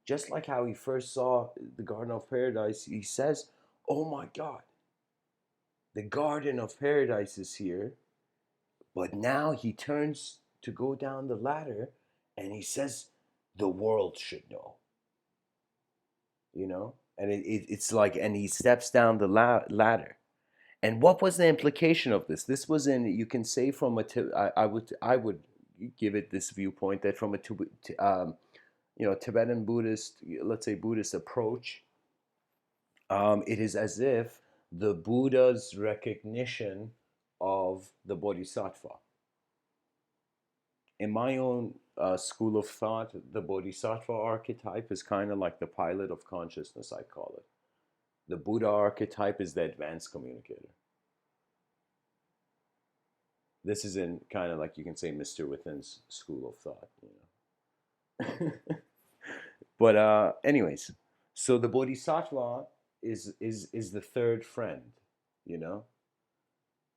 just like how he first saw the Garden of Paradise, he says, "Oh my God, the Garden of Paradise is here." But now he turns to go down the ladder and he says, "The world should know," you know? And it's like, and he steps down the ladder. And what was the implication of this? This was in, you can say from I would give it this viewpoint that from a Tibetan Buddhist, let's say Buddhist approach, it is as if the Buddha's recognition of the Bodhisattva. In my own school of thought, the Bodhisattva archetype is kind of like the pilot of consciousness, I call it. The Buddha archetype is the advanced communicator. This is in kind of like, you can say, Mr.Within's school of thought, But anyways, so the Bodhisattva is the third friend, you know,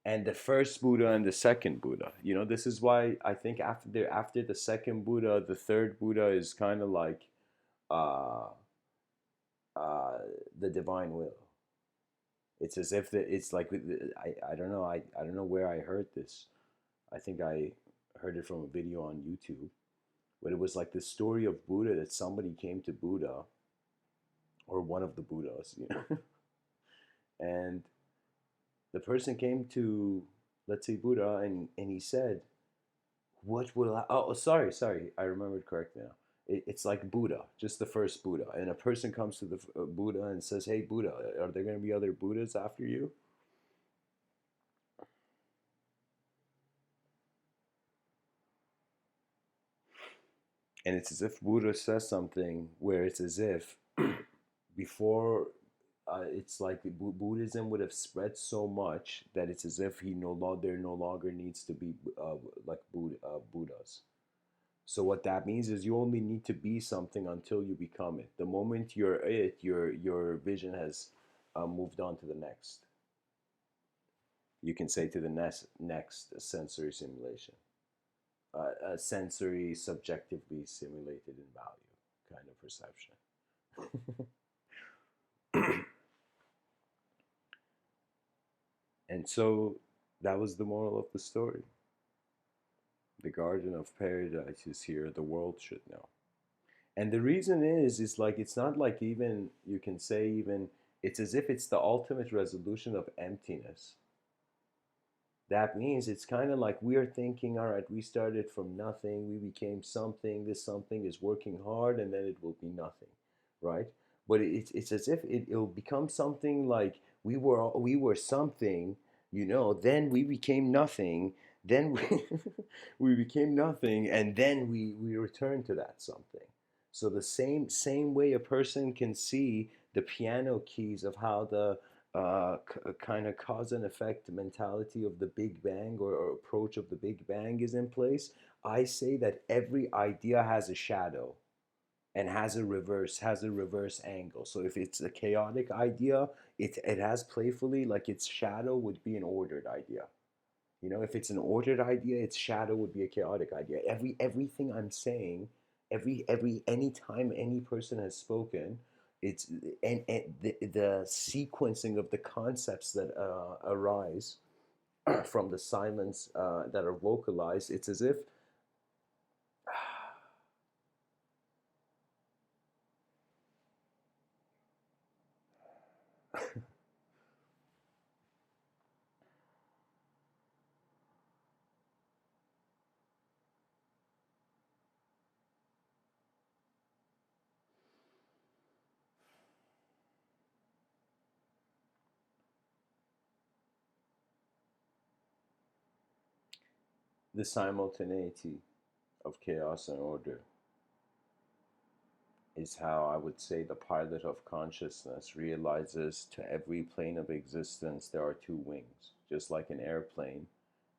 and the first Buddha and the second Buddha. This is why I think after the second Buddha, the third Buddha is kind of like uh, uh, the divine will. It's as if it's like, I don't know, I don't know where I heard this. I think I heard it from a video on YouTube, but it was like the story of Buddha, that somebody came to Buddha, or one of the Buddhas, and the person came to, let's say, Buddha, and he said, "What will I?" Oh, sorry, I remembered correctly now. It's like Buddha, just the first Buddha, and a person comes to the Buddha and says, "Hey, Buddha, are there going to be other Buddhas after you?" And it's as if Buddha says something where it's as if before, it's like Buddhism would have spread so much that it's as if there no longer needs to be like Buddhas. So what that means is you only need to be something until you become it. The moment you're it, your vision has moved on to the next. You can say to the next sensory simulation, a sensory subjectively simulated in value kind of perception. And so that was the moral of the story. The Garden of Paradise is here. The world should know. And the reason is like, it's not like, even you can say, even it's as if it's the ultimate resolution of emptiness. That means it's kind of like we're thinking, all right, we started from nothing, we became something, this something is working hard, and then it will be nothing, right? But it's as if it'll become something like we were something, then we became nothing, then we became nothing, and then we return to that something. So the same way a person can see the piano keys of how the kind of cause and effect mentality of the Big Bang, or approach of the Big Bang is in place, I say that every idea has a shadow and has a reverse angle. So if it's a chaotic idea, it has playfully, like, its shadow would be an ordered idea. If it's an ordered idea, its shadow would be a chaotic idea. Everything I'm saying, any time any person has spoken, it's and the sequencing of the concepts that arise from the silence that are vocalized, it's as if the simultaneity of chaos and order is how I would say the pilot of consciousness realizes to every plane of existence there are two wings. Just like an airplane,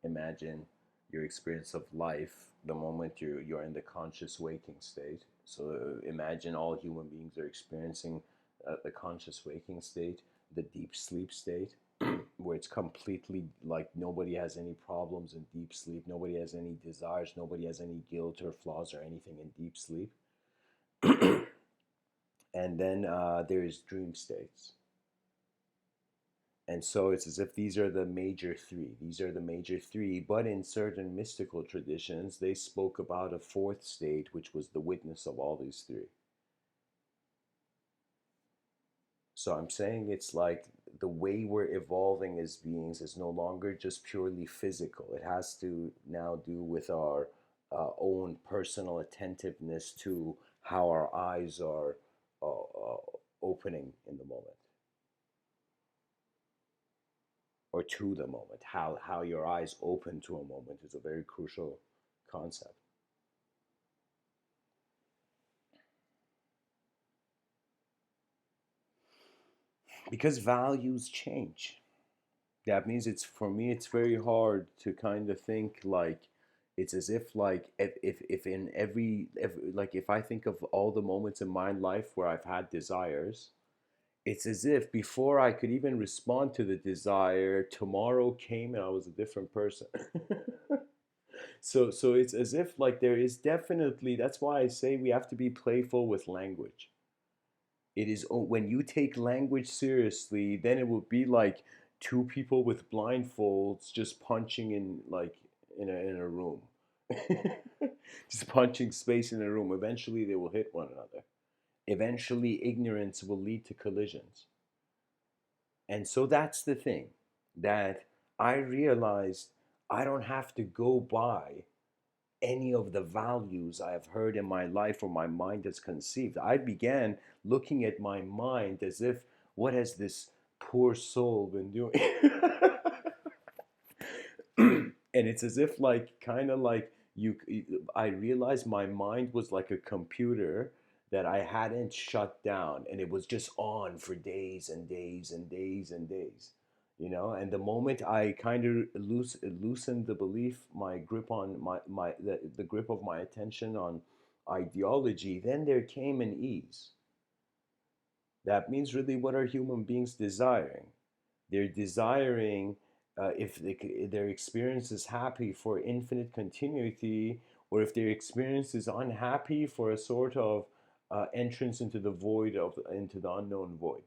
imagine your experience of life the moment you're in the conscious waking state. So imagine all human beings are experiencing the conscious waking state, the deep sleep state, where it's completely like nobody has any problems in deep sleep, nobody has any desires, nobody has any guilt or flaws or anything in deep sleep. And then there's dream states. And so it's as if these are the major three. These are the major three. But in certain mystical traditions, they spoke about a fourth state, which was the witness of all these three. So I'm saying it's like the way we're evolving as beings is no longer just purely physical. It has to now do with our own personal attentiveness to how our eyes are opening in the moment, or to the moment. How your eyes open to a moment is a very crucial concept. Because values change. That means it's, for me, it's very hard to kind of think like it's as if like if in every like if I think of all the moments in my life where I've had desires, it's as if before I could even respond to the desire, tomorrow came and I was a different person. So it's as if like there is definitely, that's why I say we have to be playful with language. It is when you take language seriously, then it will be like two people with blindfolds just punching in like in a room. Just punching space in a room. Eventually they will hit one another. Eventually ignorance will lead to collisions. And so that's the thing that I realized I don't have to go by any of the values I have heard in my life or my mind has conceived. I began looking at my mind as if, what has this poor soul been doing? And it's as if like kind of like I realized my mind was like a computer that I hadn't shut down, and it was just on for days and days and days and days, and the moment I kind of loosened the belief, my grip on the grip of my attention on ideology, then there came an ease. That means really, what are human beings desiring? They're desiring, if their experience is happy, for infinite continuity, or if their experience is unhappy, for a sort of entrance into the void, into the unknown void.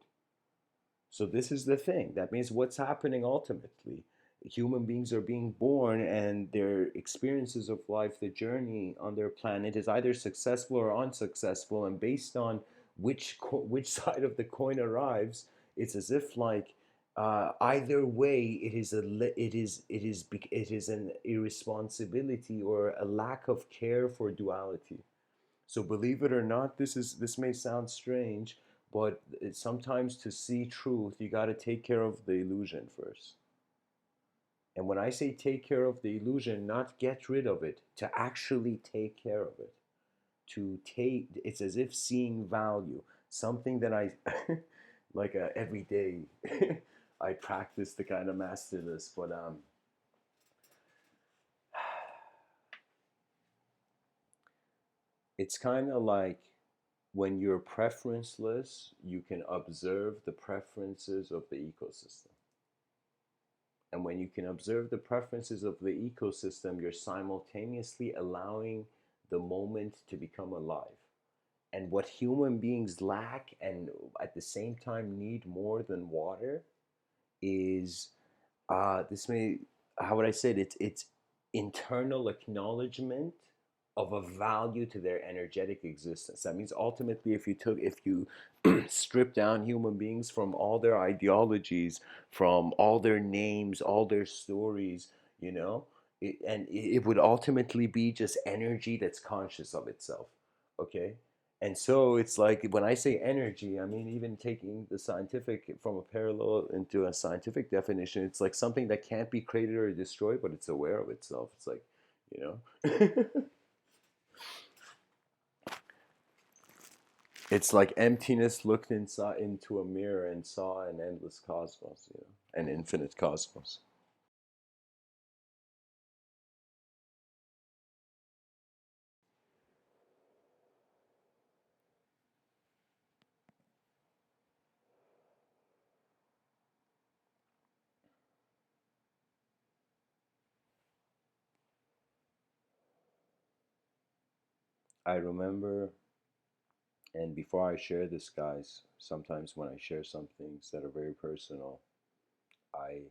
So this is the thing. That means what's happening ultimately. Human beings are being born, and their experiences of life, the journey on their planet, is either successful or unsuccessful. And based on which side of the coin arrives, it's as if like either way, it is an irresponsibility or a lack of care for duality. So believe it or not, this may sound strange, but sometimes to see truth, you got to take care of the illusion first. And when I say take care of the illusion, not get rid of it, to actually take care of it. It's as if seeing value, something that I, like every day, I practice to kind of master this, but it's kind of like when you're preferenceless, you can observe the preferences of the ecosystem. And when you can observe the preferences of the ecosystem, you're simultaneously allowing the moment to become alive. And what human beings lack, and at the same time need more than water, is this may how would I say it? It's internal acknowledgement of a value to their energetic existence. That means ultimately, if you strip down human beings from all their ideologies, from all their names, all their stories, you know, it would ultimately be just energy that's conscious of itself. Okay. And so it's like when I say energy, I mean, even taking the scientific from a parallel into a scientific definition, it's like something that can't be created or destroyed, but it's aware of itself. It's like, you know, it's like emptiness looked inside into a mirror and saw an endless cosmos, you know, an infinite cosmos. I remember, and before I share this, guys, sometimes when I share some things that are very personal, I,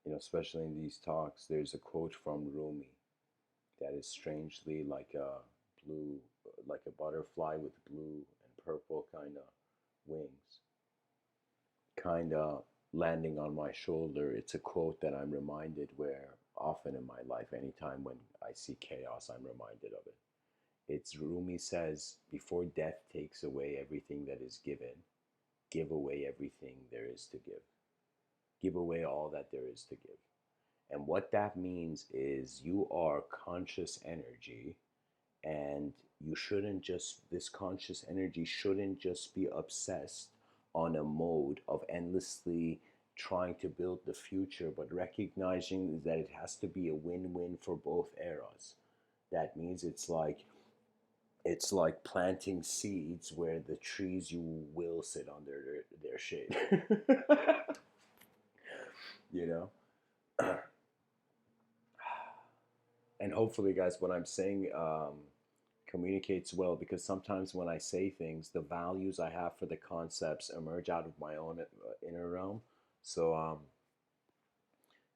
you know, especially in these talks, there's a quote from Rumi that is strangely like a blue, like a butterfly with blue and purple kind of wings, kind of landing on my shoulder. It's a quote that I'm reminded where often in my life, anytime when I see chaos, I'm reminded of it. It's Rumi says, before death takes away everything that is given, give away everything there is to give. Give away all that there is to give. And what that means is you are conscious energy, and you shouldn't just, this conscious energy shouldn't just be obsessed on a mode of endlessly trying to build the future, but recognizing that it has to be a win-win for both eras. That means it's like planting seeds where the trees you will sit under their shade. You know. And hopefully, guys, what I'm saying communicates well, because sometimes when I say things, the values I have for the concepts emerge out of my own inner realm. So,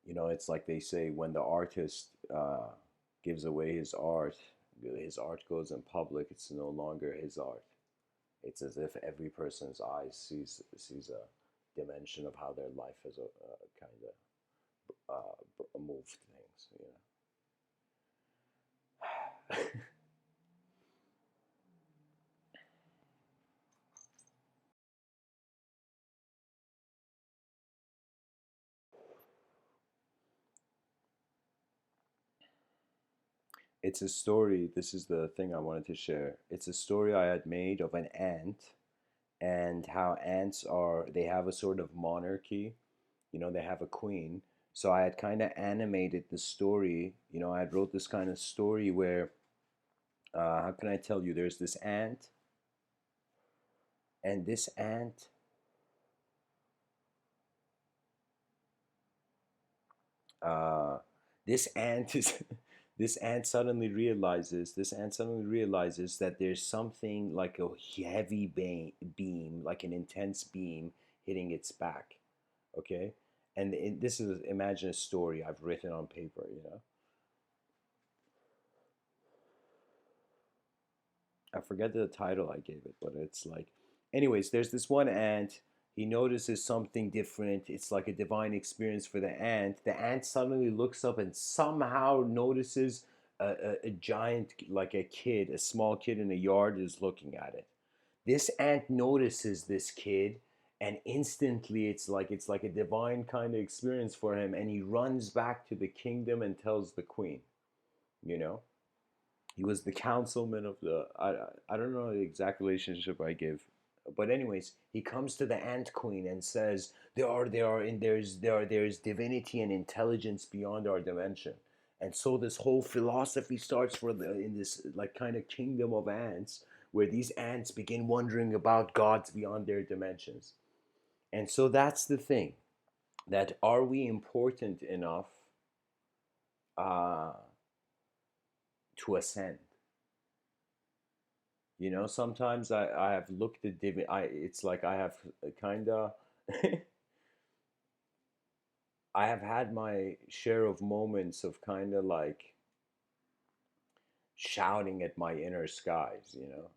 you know, it's like they say, when the artist gives away his art goes in public, it's no longer his art. It's as if every person's eyes sees a dimension of how their life has kind of moved things, you know. It's a story. This is the thing I wanted to share. It's a story I had made of an ant, and how ants are, they have a sort of monarchy. You know, they have a queen. So I had kind of animated the story. You know, I had wrote this kind of story where, how can I tell you? There's this ant, and uh, this ant is this ant suddenly realizes that there's something like a heavy beam, like an intense beam hitting its back. Okay. And this is, imagine a story I've written on paper, you know. I forget the title I gave it, but it's like, anyways, there's this one ant. He notices something different. It's like a divine experience for the ant. The ant suddenly looks up and somehow notices a giant, like a kid, a small kid in a yard is looking at it. This ant notices this kid, and instantly it's like a divine kind of experience for him, and he runs back to the kingdom and tells the queen, you know. He was the councilman of the, I don't know the exact relationship I give, but anyways, he comes to the ant queen and says there's divinity and intelligence beyond our dimension. And so this whole philosophy starts for the in this like kind of kingdom of ants, where these ants begin wondering about gods beyond their dimensions. And so that's the thing, that are we important enough uh, to ascend? You know, sometimes I have looked at it's like I have kind of I have had my share of moments of kind of like shouting at my inner skies, you know?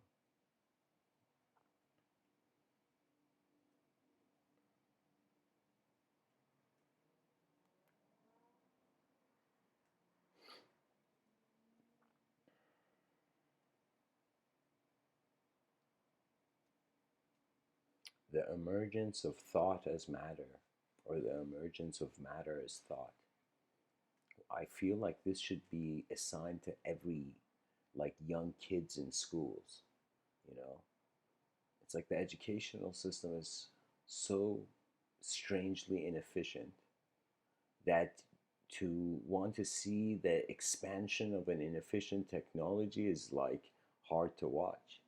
The emergence of thought as matter, or the emergence of matter as thought. I feel like this should be assigned to every like young kids in schools, you know? It's like the educational system is so strangely inefficient that to want to see the expansion of an inefficient technology is like hard to watch.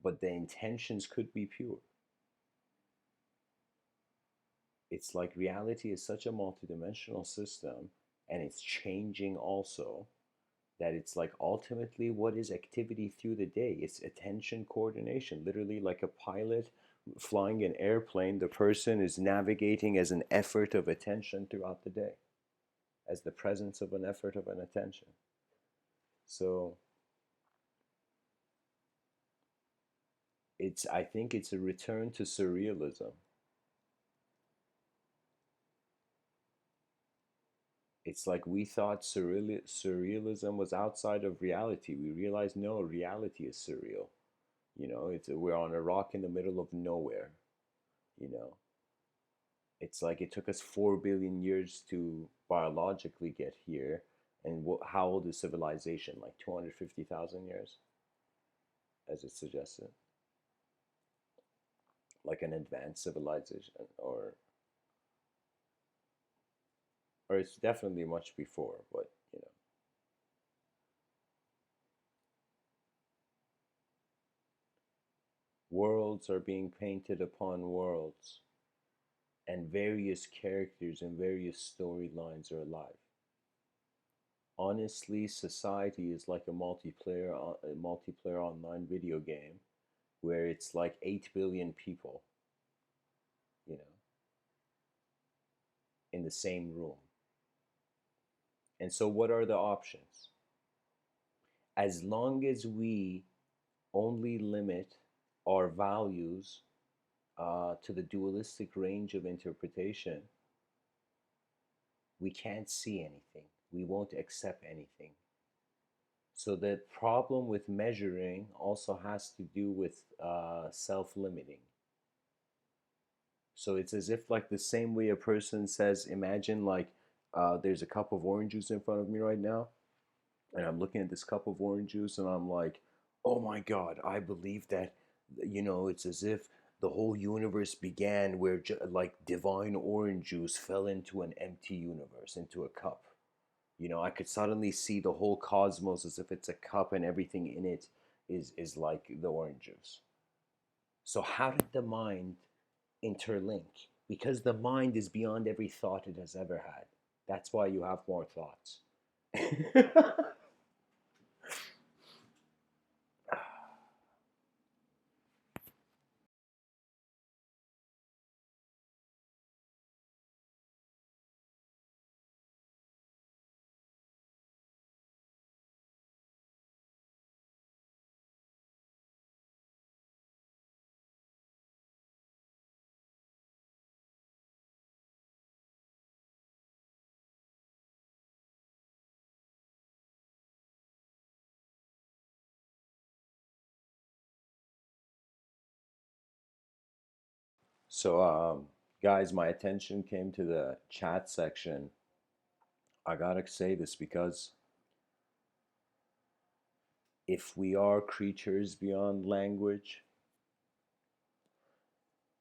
But the intentions could be pure. It's like reality is such a multidimensional system and it's changing also, that it's like ultimately what is activity through the day? It's attention coordination, literally like a pilot flying an airplane. The person is navigating as an effort of attention throughout the day, as the presence of an effort of an attention. So it's, I think it's a return to surrealism. It's like we thought surrealism was outside of reality. We realized no, reality is surreal. You know, it's, we're on a rock in the middle of nowhere. You know, it's like it took us 4 billion years to biologically get here. And how old is civilization? Like 250,000 years, as it suggested, like an advanced civilization, or it's definitely much before. But you know, worlds are being painted upon worlds, and various characters and various storylines are alive. Honestly, society is like a multiplayer online video game where it's like 8 billion people, you know, in the same room. And so what are the options? As long as we only limit our values to the dualistic range of interpretation, we can't see anything. We won't accept anything. So the problem with measuring also has to do with self-limiting. So it's as if like the same way a person says, imagine like there's a cup of orange juice in front of me right now, and I'm looking at this cup of orange juice, and I'm like, oh my God, I believe that, you know, it's as if the whole universe began where like divine orange juice fell into an empty universe, into a cup. You know, I could suddenly see the whole cosmos as if it's a cup and everything in it is like the orange juice. So how did the mind interlink? Because the mind is beyond every thought it has ever had. That's why you have more thoughts. So, guys, my attention came to the chat section. I gotta say this because if we are creatures beyond language,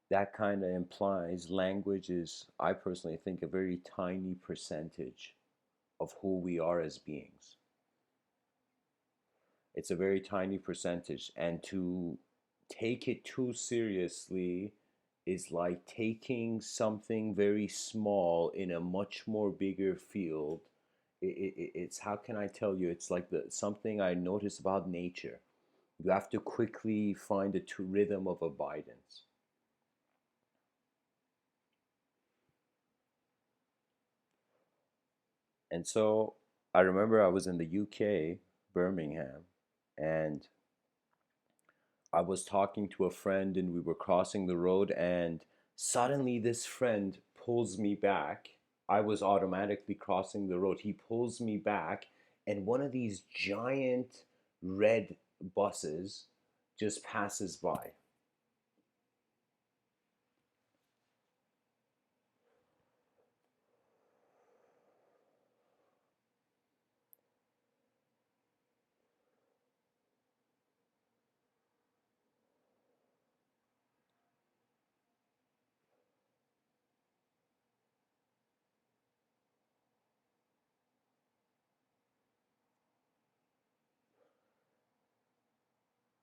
that kind of implies language is, I personally think, a very tiny percentage of who we are as beings. It's a very tiny percentage, and to take it too seriously is like taking something very small in a much more bigger field. It's, how can I tell you, it's like the something I notice about nature. You have to quickly find a rhythm of abidance. And so I remember I was in the UK, Birmingham, and I was talking to a friend and we were crossing the road, and suddenly this friend pulls me back. I was automatically crossing the road. He pulls me back, and one of these giant red buses just passes by.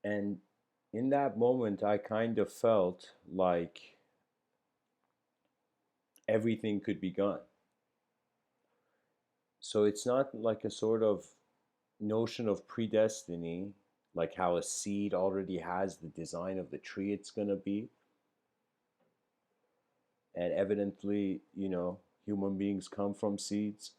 And in that moment, I kind of felt like everything could be gone. So it's not like a sort of notion of predestiny, like how a seed already has the design of the tree it's going to be. And evidently, human beings come from seeds.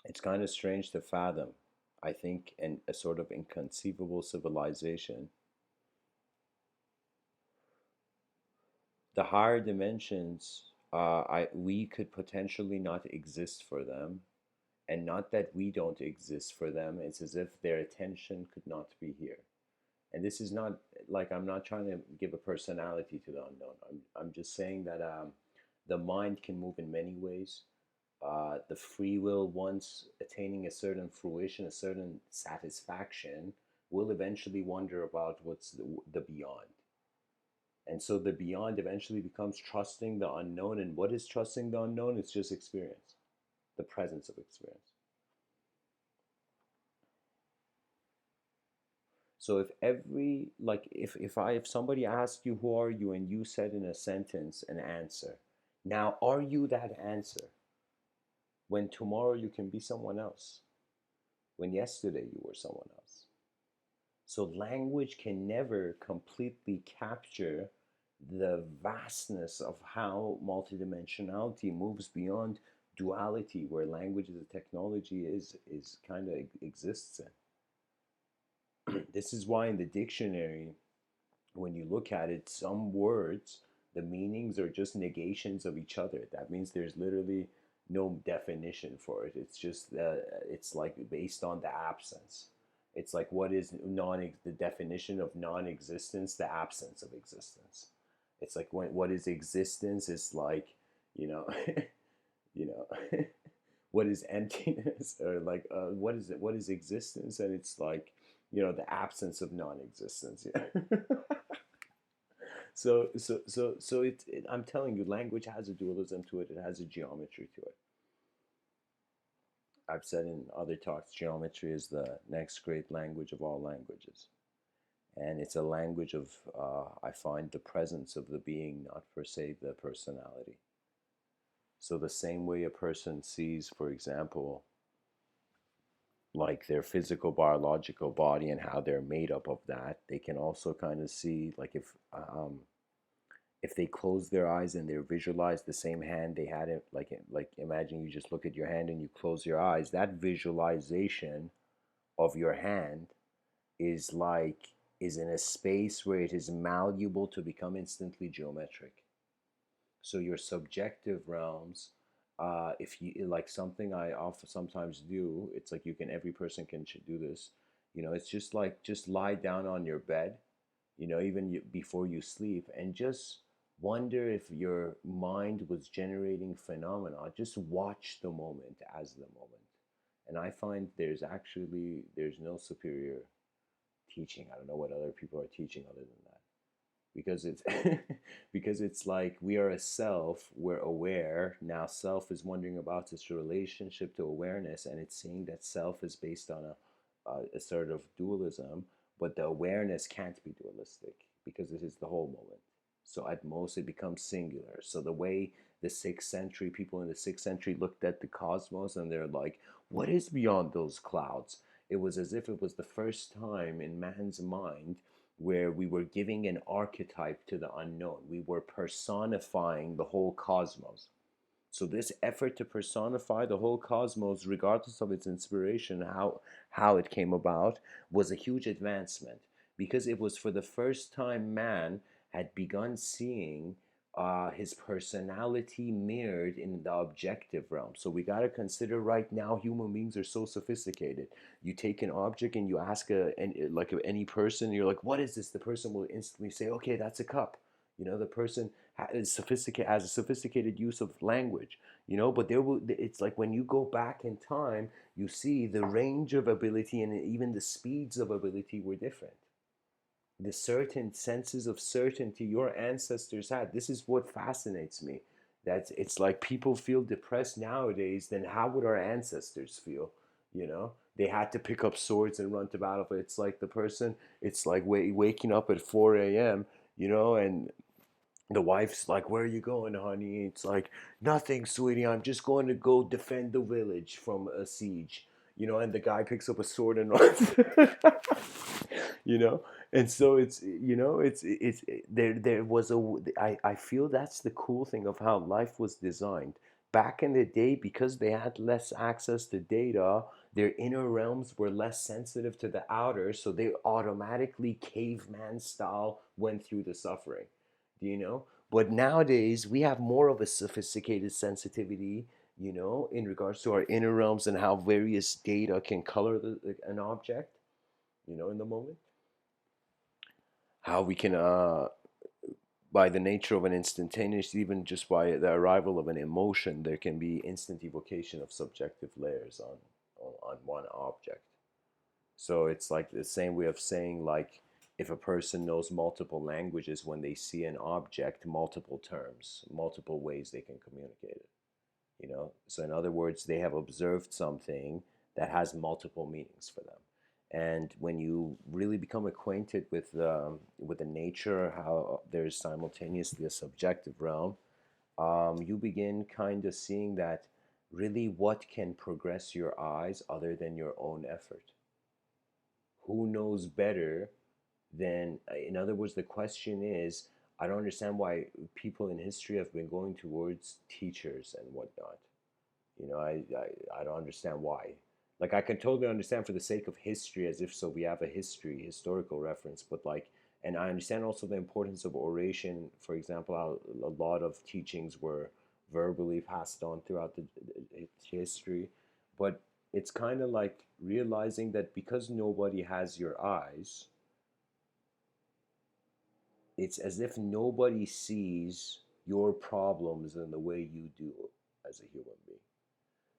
It's kind of strange to fathom, I think, and a sort of inconceivable civilization. The higher dimensions, we could potentially not exist for them, and not that we don't exist for them. It's as if their attention could not be here. And this is not like, I'm not trying to give a personality to the unknown. I'm just saying that the mind can move in many ways. The free will, once attaining a certain fruition, a certain satisfaction, will eventually wonder about what's the beyond. And so the beyond eventually becomes trusting the unknown. And what is trusting the unknown? It's just experience, the presence of experience. So if every like if somebody asked you who are you and you said in a sentence an answer, now are you that answer? When tomorrow you can be someone else, when yesterday you were someone else. So language can never completely capture the vastness of how multidimensionality moves beyond duality, where language as a technology is kind of exists in. This is why in the dictionary, when you look at it, some words, the meanings are just negations of each other. That means there's literally no definition for it. It's just it's like based on the absence. It's like what is the definition of non-existence, the absence of existence. It's like what is existence is like, you know, you know, what is emptiness, or like what is it? What is existence? And it's like, the absence of non-existence. Yeah. I'm telling you, language has a dualism to it. It has a geometry to it. I've said in other talks, geometry is the next great language of all languages. And it's a language of, I find, the presence of the being, not per se the personality. So the same way a person sees, for example, like their physical biological body and how they're made up of that, they can also kind of see, like, if they close their eyes and they visualize the same hand they had it, like imagine you just look at your hand and you close your eyes, that visualization of your hand is like is in a space where it is malleable to become instantly geometric. So your subjective realms, if you like, something I often sometimes do, it's like, every person can should do this. It's just like, just lie down on your bed, even before you sleep, and just wonder if your mind was generating phenomena. Just watch the moment as the moment. And I find there's no superior teaching. I don't know what other people are teaching other than that, because it's because it's like, we are a self, we're aware now. Self is wondering about its relationship to awareness, and it's seeing that self is based on a sort of dualism, but the awareness can't be dualistic because it is the whole moment. So at most it becomes singular. So the way the 6th century, people in the 6th century looked at the cosmos and they're like, what is beyond those clouds? It was as if it was the first time in man's mind where we were giving an archetype to the unknown. We were personifying the whole cosmos. So this effort to personify the whole cosmos, regardless of its inspiration, how it came about, was a huge advancement because it was for the first time man had begun seeing his personality mirrored in the objective realm. So we got to consider right now human beings are so sophisticated. You take an object and you ask any person, you're like, "What is this?" The person will instantly say, "Okay, that's a cup." The person has a sophisticated use of language. But it's like when you go back in time, you see the range of ability and even the speeds of ability were different. The certain senses of certainty your ancestors had. This is what fascinates me. That it's like people feel depressed nowadays, then how would our ancestors feel? They had to pick up swords and run to battle. But it's like the person, it's like waking up at 4 a.m., and the wife's like, "Where are you going, honey?" It's like, "Nothing, sweetie. I'm just going to go defend the village from a siege." And the guy picks up a sword and runs. you know, and so there was I feel that's the cool thing of how life was designed back in the day, because they had less access to data. Their inner realms were less sensitive to the outer, so they automatically caveman style went through the suffering. But nowadays we have more of a sophisticated sensitivity, in regards to our inner realms and how various data can color an object, in the moment. How we can, by the nature of an instantaneous, even just by the arrival of an emotion, there can be instant evocation of subjective layers on one object. So it's like the same way of saying, like, if a person knows multiple languages, when they see an object, multiple terms, multiple ways they can communicate it. So in other words, they have observed something that has multiple meanings for them. And when you really become acquainted with the nature, how there's simultaneously a subjective realm, you begin kind of seeing that really what can progress your eyes other than your own effort. Who knows better than, in other words, the question is, I don't understand why people in history have been going towards teachers and whatnot. I don't understand why. Like, I can totally understand for the sake of history, as if so we have a historical reference, but like, and I understand also the importance of oration. For example, how a lot of teachings were verbally passed on throughout the history. But it's kind of like realizing that because nobody has your eyes, it's as if nobody sees your problems in the way you do as a human being.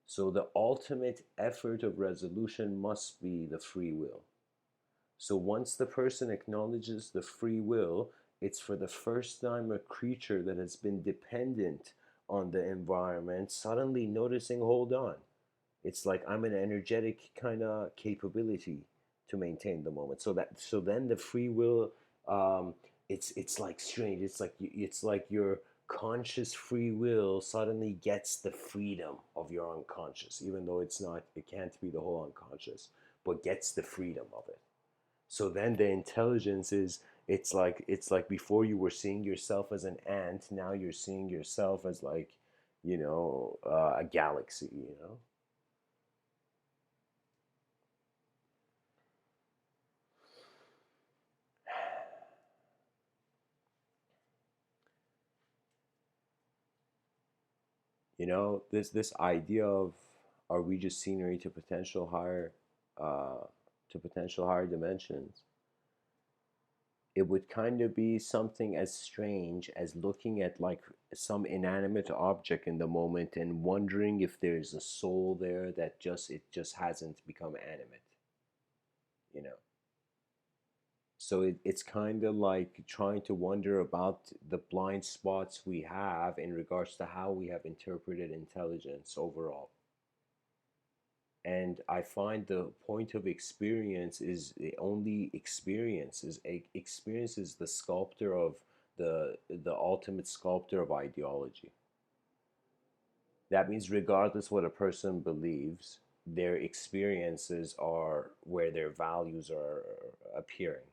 So the ultimate effort of resolution must be the free will. So once the person acknowledges the free will, it's for the first time a creature that has been dependent on the environment suddenly noticing, hold on, it's like I'm an energetic kind of capability to maintain the moment. So then the free will, it's like strange. It's like your conscious free will suddenly gets the freedom of your unconscious, even though it can't be the whole unconscious, but gets the freedom of it. So then the intelligence is, it's like before you were seeing yourself as an ant, now you're seeing yourself as like, a galaxy. This idea of, are we just scenery uh, to potential higher dimensions? It would kind of be something as strange as looking at like some inanimate object in the moment and wondering if there's a soul there that it just hasn't become animate, you know. So it's kind of like trying to wonder about the blind spots we have in regards to how we have interpreted intelligence overall. And I find the point of experience is the only experience is the sculptor of the ultimate sculptor of ideology. That means regardless what a person believes, their experiences are where their values are appearing.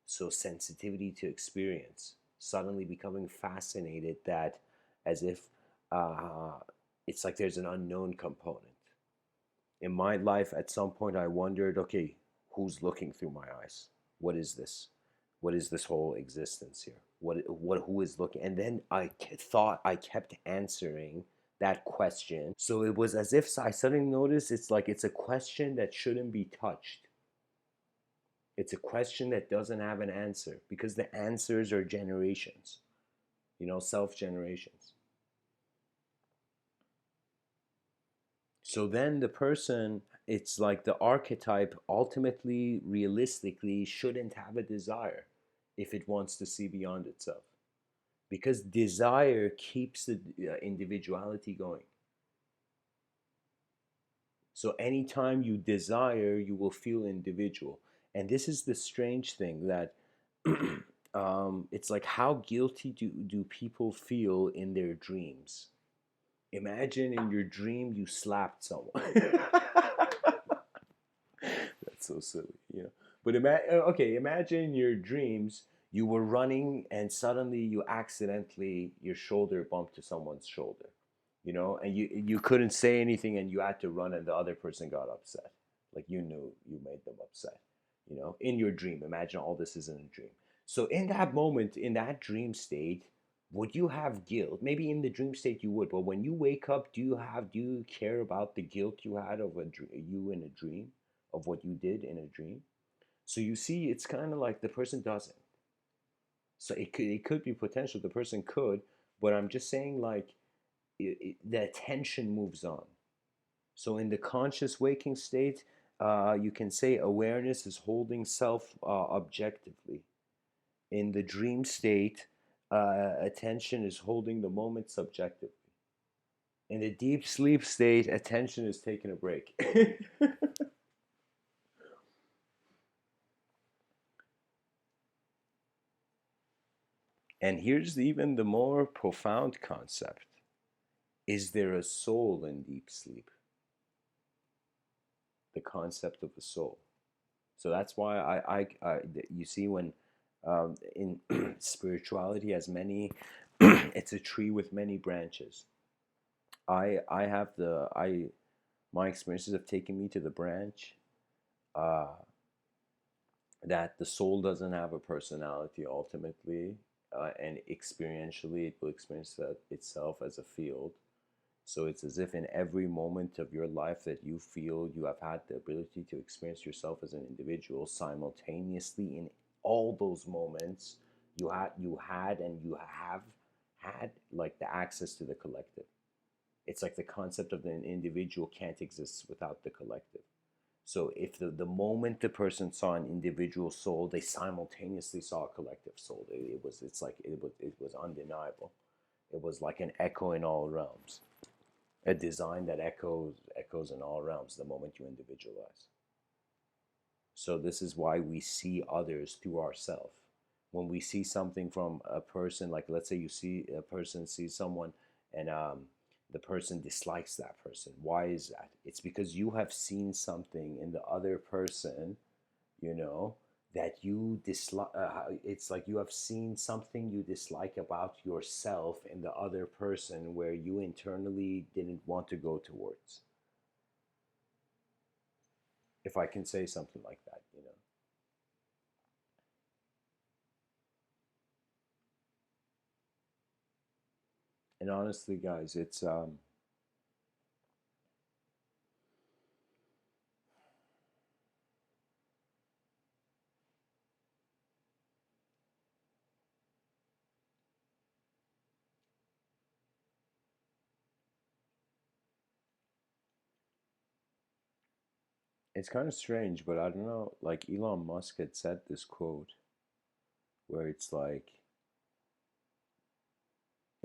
So sensitivity to experience, suddenly becoming fascinated that as if uh, it's like there's an unknown component. In my life, at some point, I wondered, okay, who's looking through my eyes? What is this? What is this whole existence here? Who is looking? And then thought I kept answering that question. So it was as if I suddenly noticed it's like it's a question that shouldn't be touched. It's a question that doesn't have an answer because the answers are generations, self generations. So then the person, it's like the archetype ultimately, realistically, shouldn't have a desire if it wants to see beyond itself. Because desire keeps the individuality going. So anytime you desire, you will feel individual. And this is the strange thing that it's like how guilty do people feel in their dreams? Imagine in your dream you slapped someone. That's so silly, But okay, imagine in your dreams you were running and suddenly you accidentally your shoulder bumped to someone's shoulder, and you couldn't say anything and you had to run and the other person got upset, like you knew you made them upset, in your dream. Imagine all this is in a dream. So in that moment, in that dream state, would you have guilt? Maybe in the dream state you would, but when you wake up, do you care about the guilt you had of you in a dream, of what you did in a dream? So you see, it's kind of like the person doesn't. So it could be potential. The person could, but I'm just saying like the attention moves on. So in the conscious waking state, you can say awareness is holding self objectively. In the dream state, attention is holding the moment subjectively. In the deep sleep state, attention is taking a break. And here's even the more profound concept. Is there a soul in deep sleep? The concept of a soul. So that's why you see when in spirituality has many, it's a tree with many branches. I have my experiences have taken me to the branch uh, that the soul doesn't have a personality ultimately, and experientially it will experience that itself as a field. So it's as if in every moment of your life that you feel you have had the ability to experience yourself as an individual, simultaneously in all those moments you had and you have had like the access to the collective. It's like the concept of an individual can't exist without the collective. So if the moment the person saw an individual soul, they simultaneously saw a collective soul. It was undeniable. It was like an echo in all realms, a design that echoes in all realms the moment you individualize. So this is why we see others through ourselves. When we see something from a person, like let's say you see a person sees someone and the person dislikes that person. Why is that? It's because you have seen something in the other person, you know, that you dislike. It's like you have seen something you dislike about yourself in the other person where you internally didn't want to go towards. If I can say something like that. And honestly, guys, it's kind of strange, but I don't know. Like Elon Musk had said this quote where it's like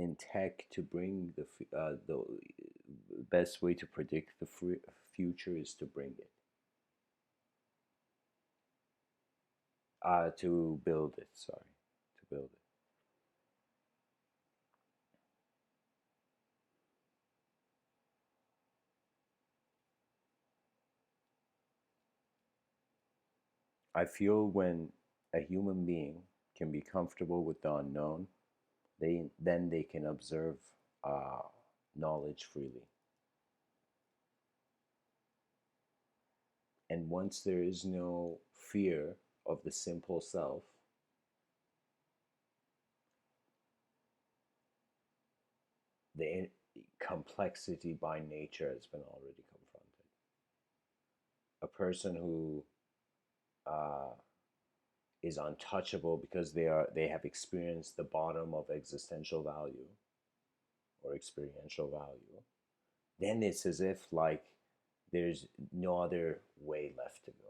in tech to bring the best way to predict the future is to bring it, to build it. Sorry, to build it. I feel when a human being can be comfortable with the unknown, they can observe uh, knowledge freely. And once there is no fear of the simple self, the complexity by nature has been already confronted. A person who uh, is untouchable because they have experienced the bottom of existential value or experiential value, then it's as if like there's no other way left to go.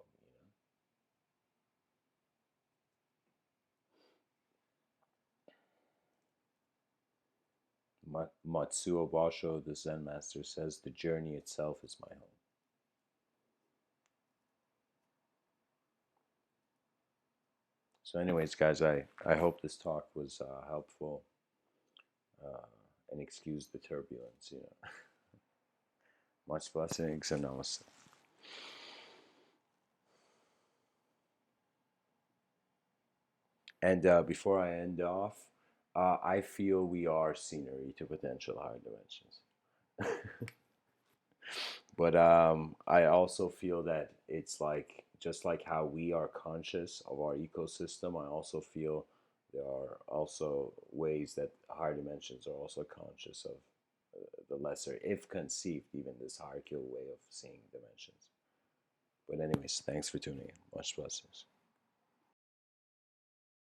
Matsuo Basho, the Zen master, says the journey itself is my home. So, anyways, guys, I hope this talk was helpful uh, and excuse the turbulence. Much blessings and namaste. And before I end off, I feel we are scenery to potential higher dimensions. But I also feel that it's like just like how we are conscious of our ecosystem, I also feel there are also ways that higher dimensions are also conscious of the lesser, if conceived, even this hierarchical way of seeing dimensions. But anyways, thanks for tuning in. Much blessings.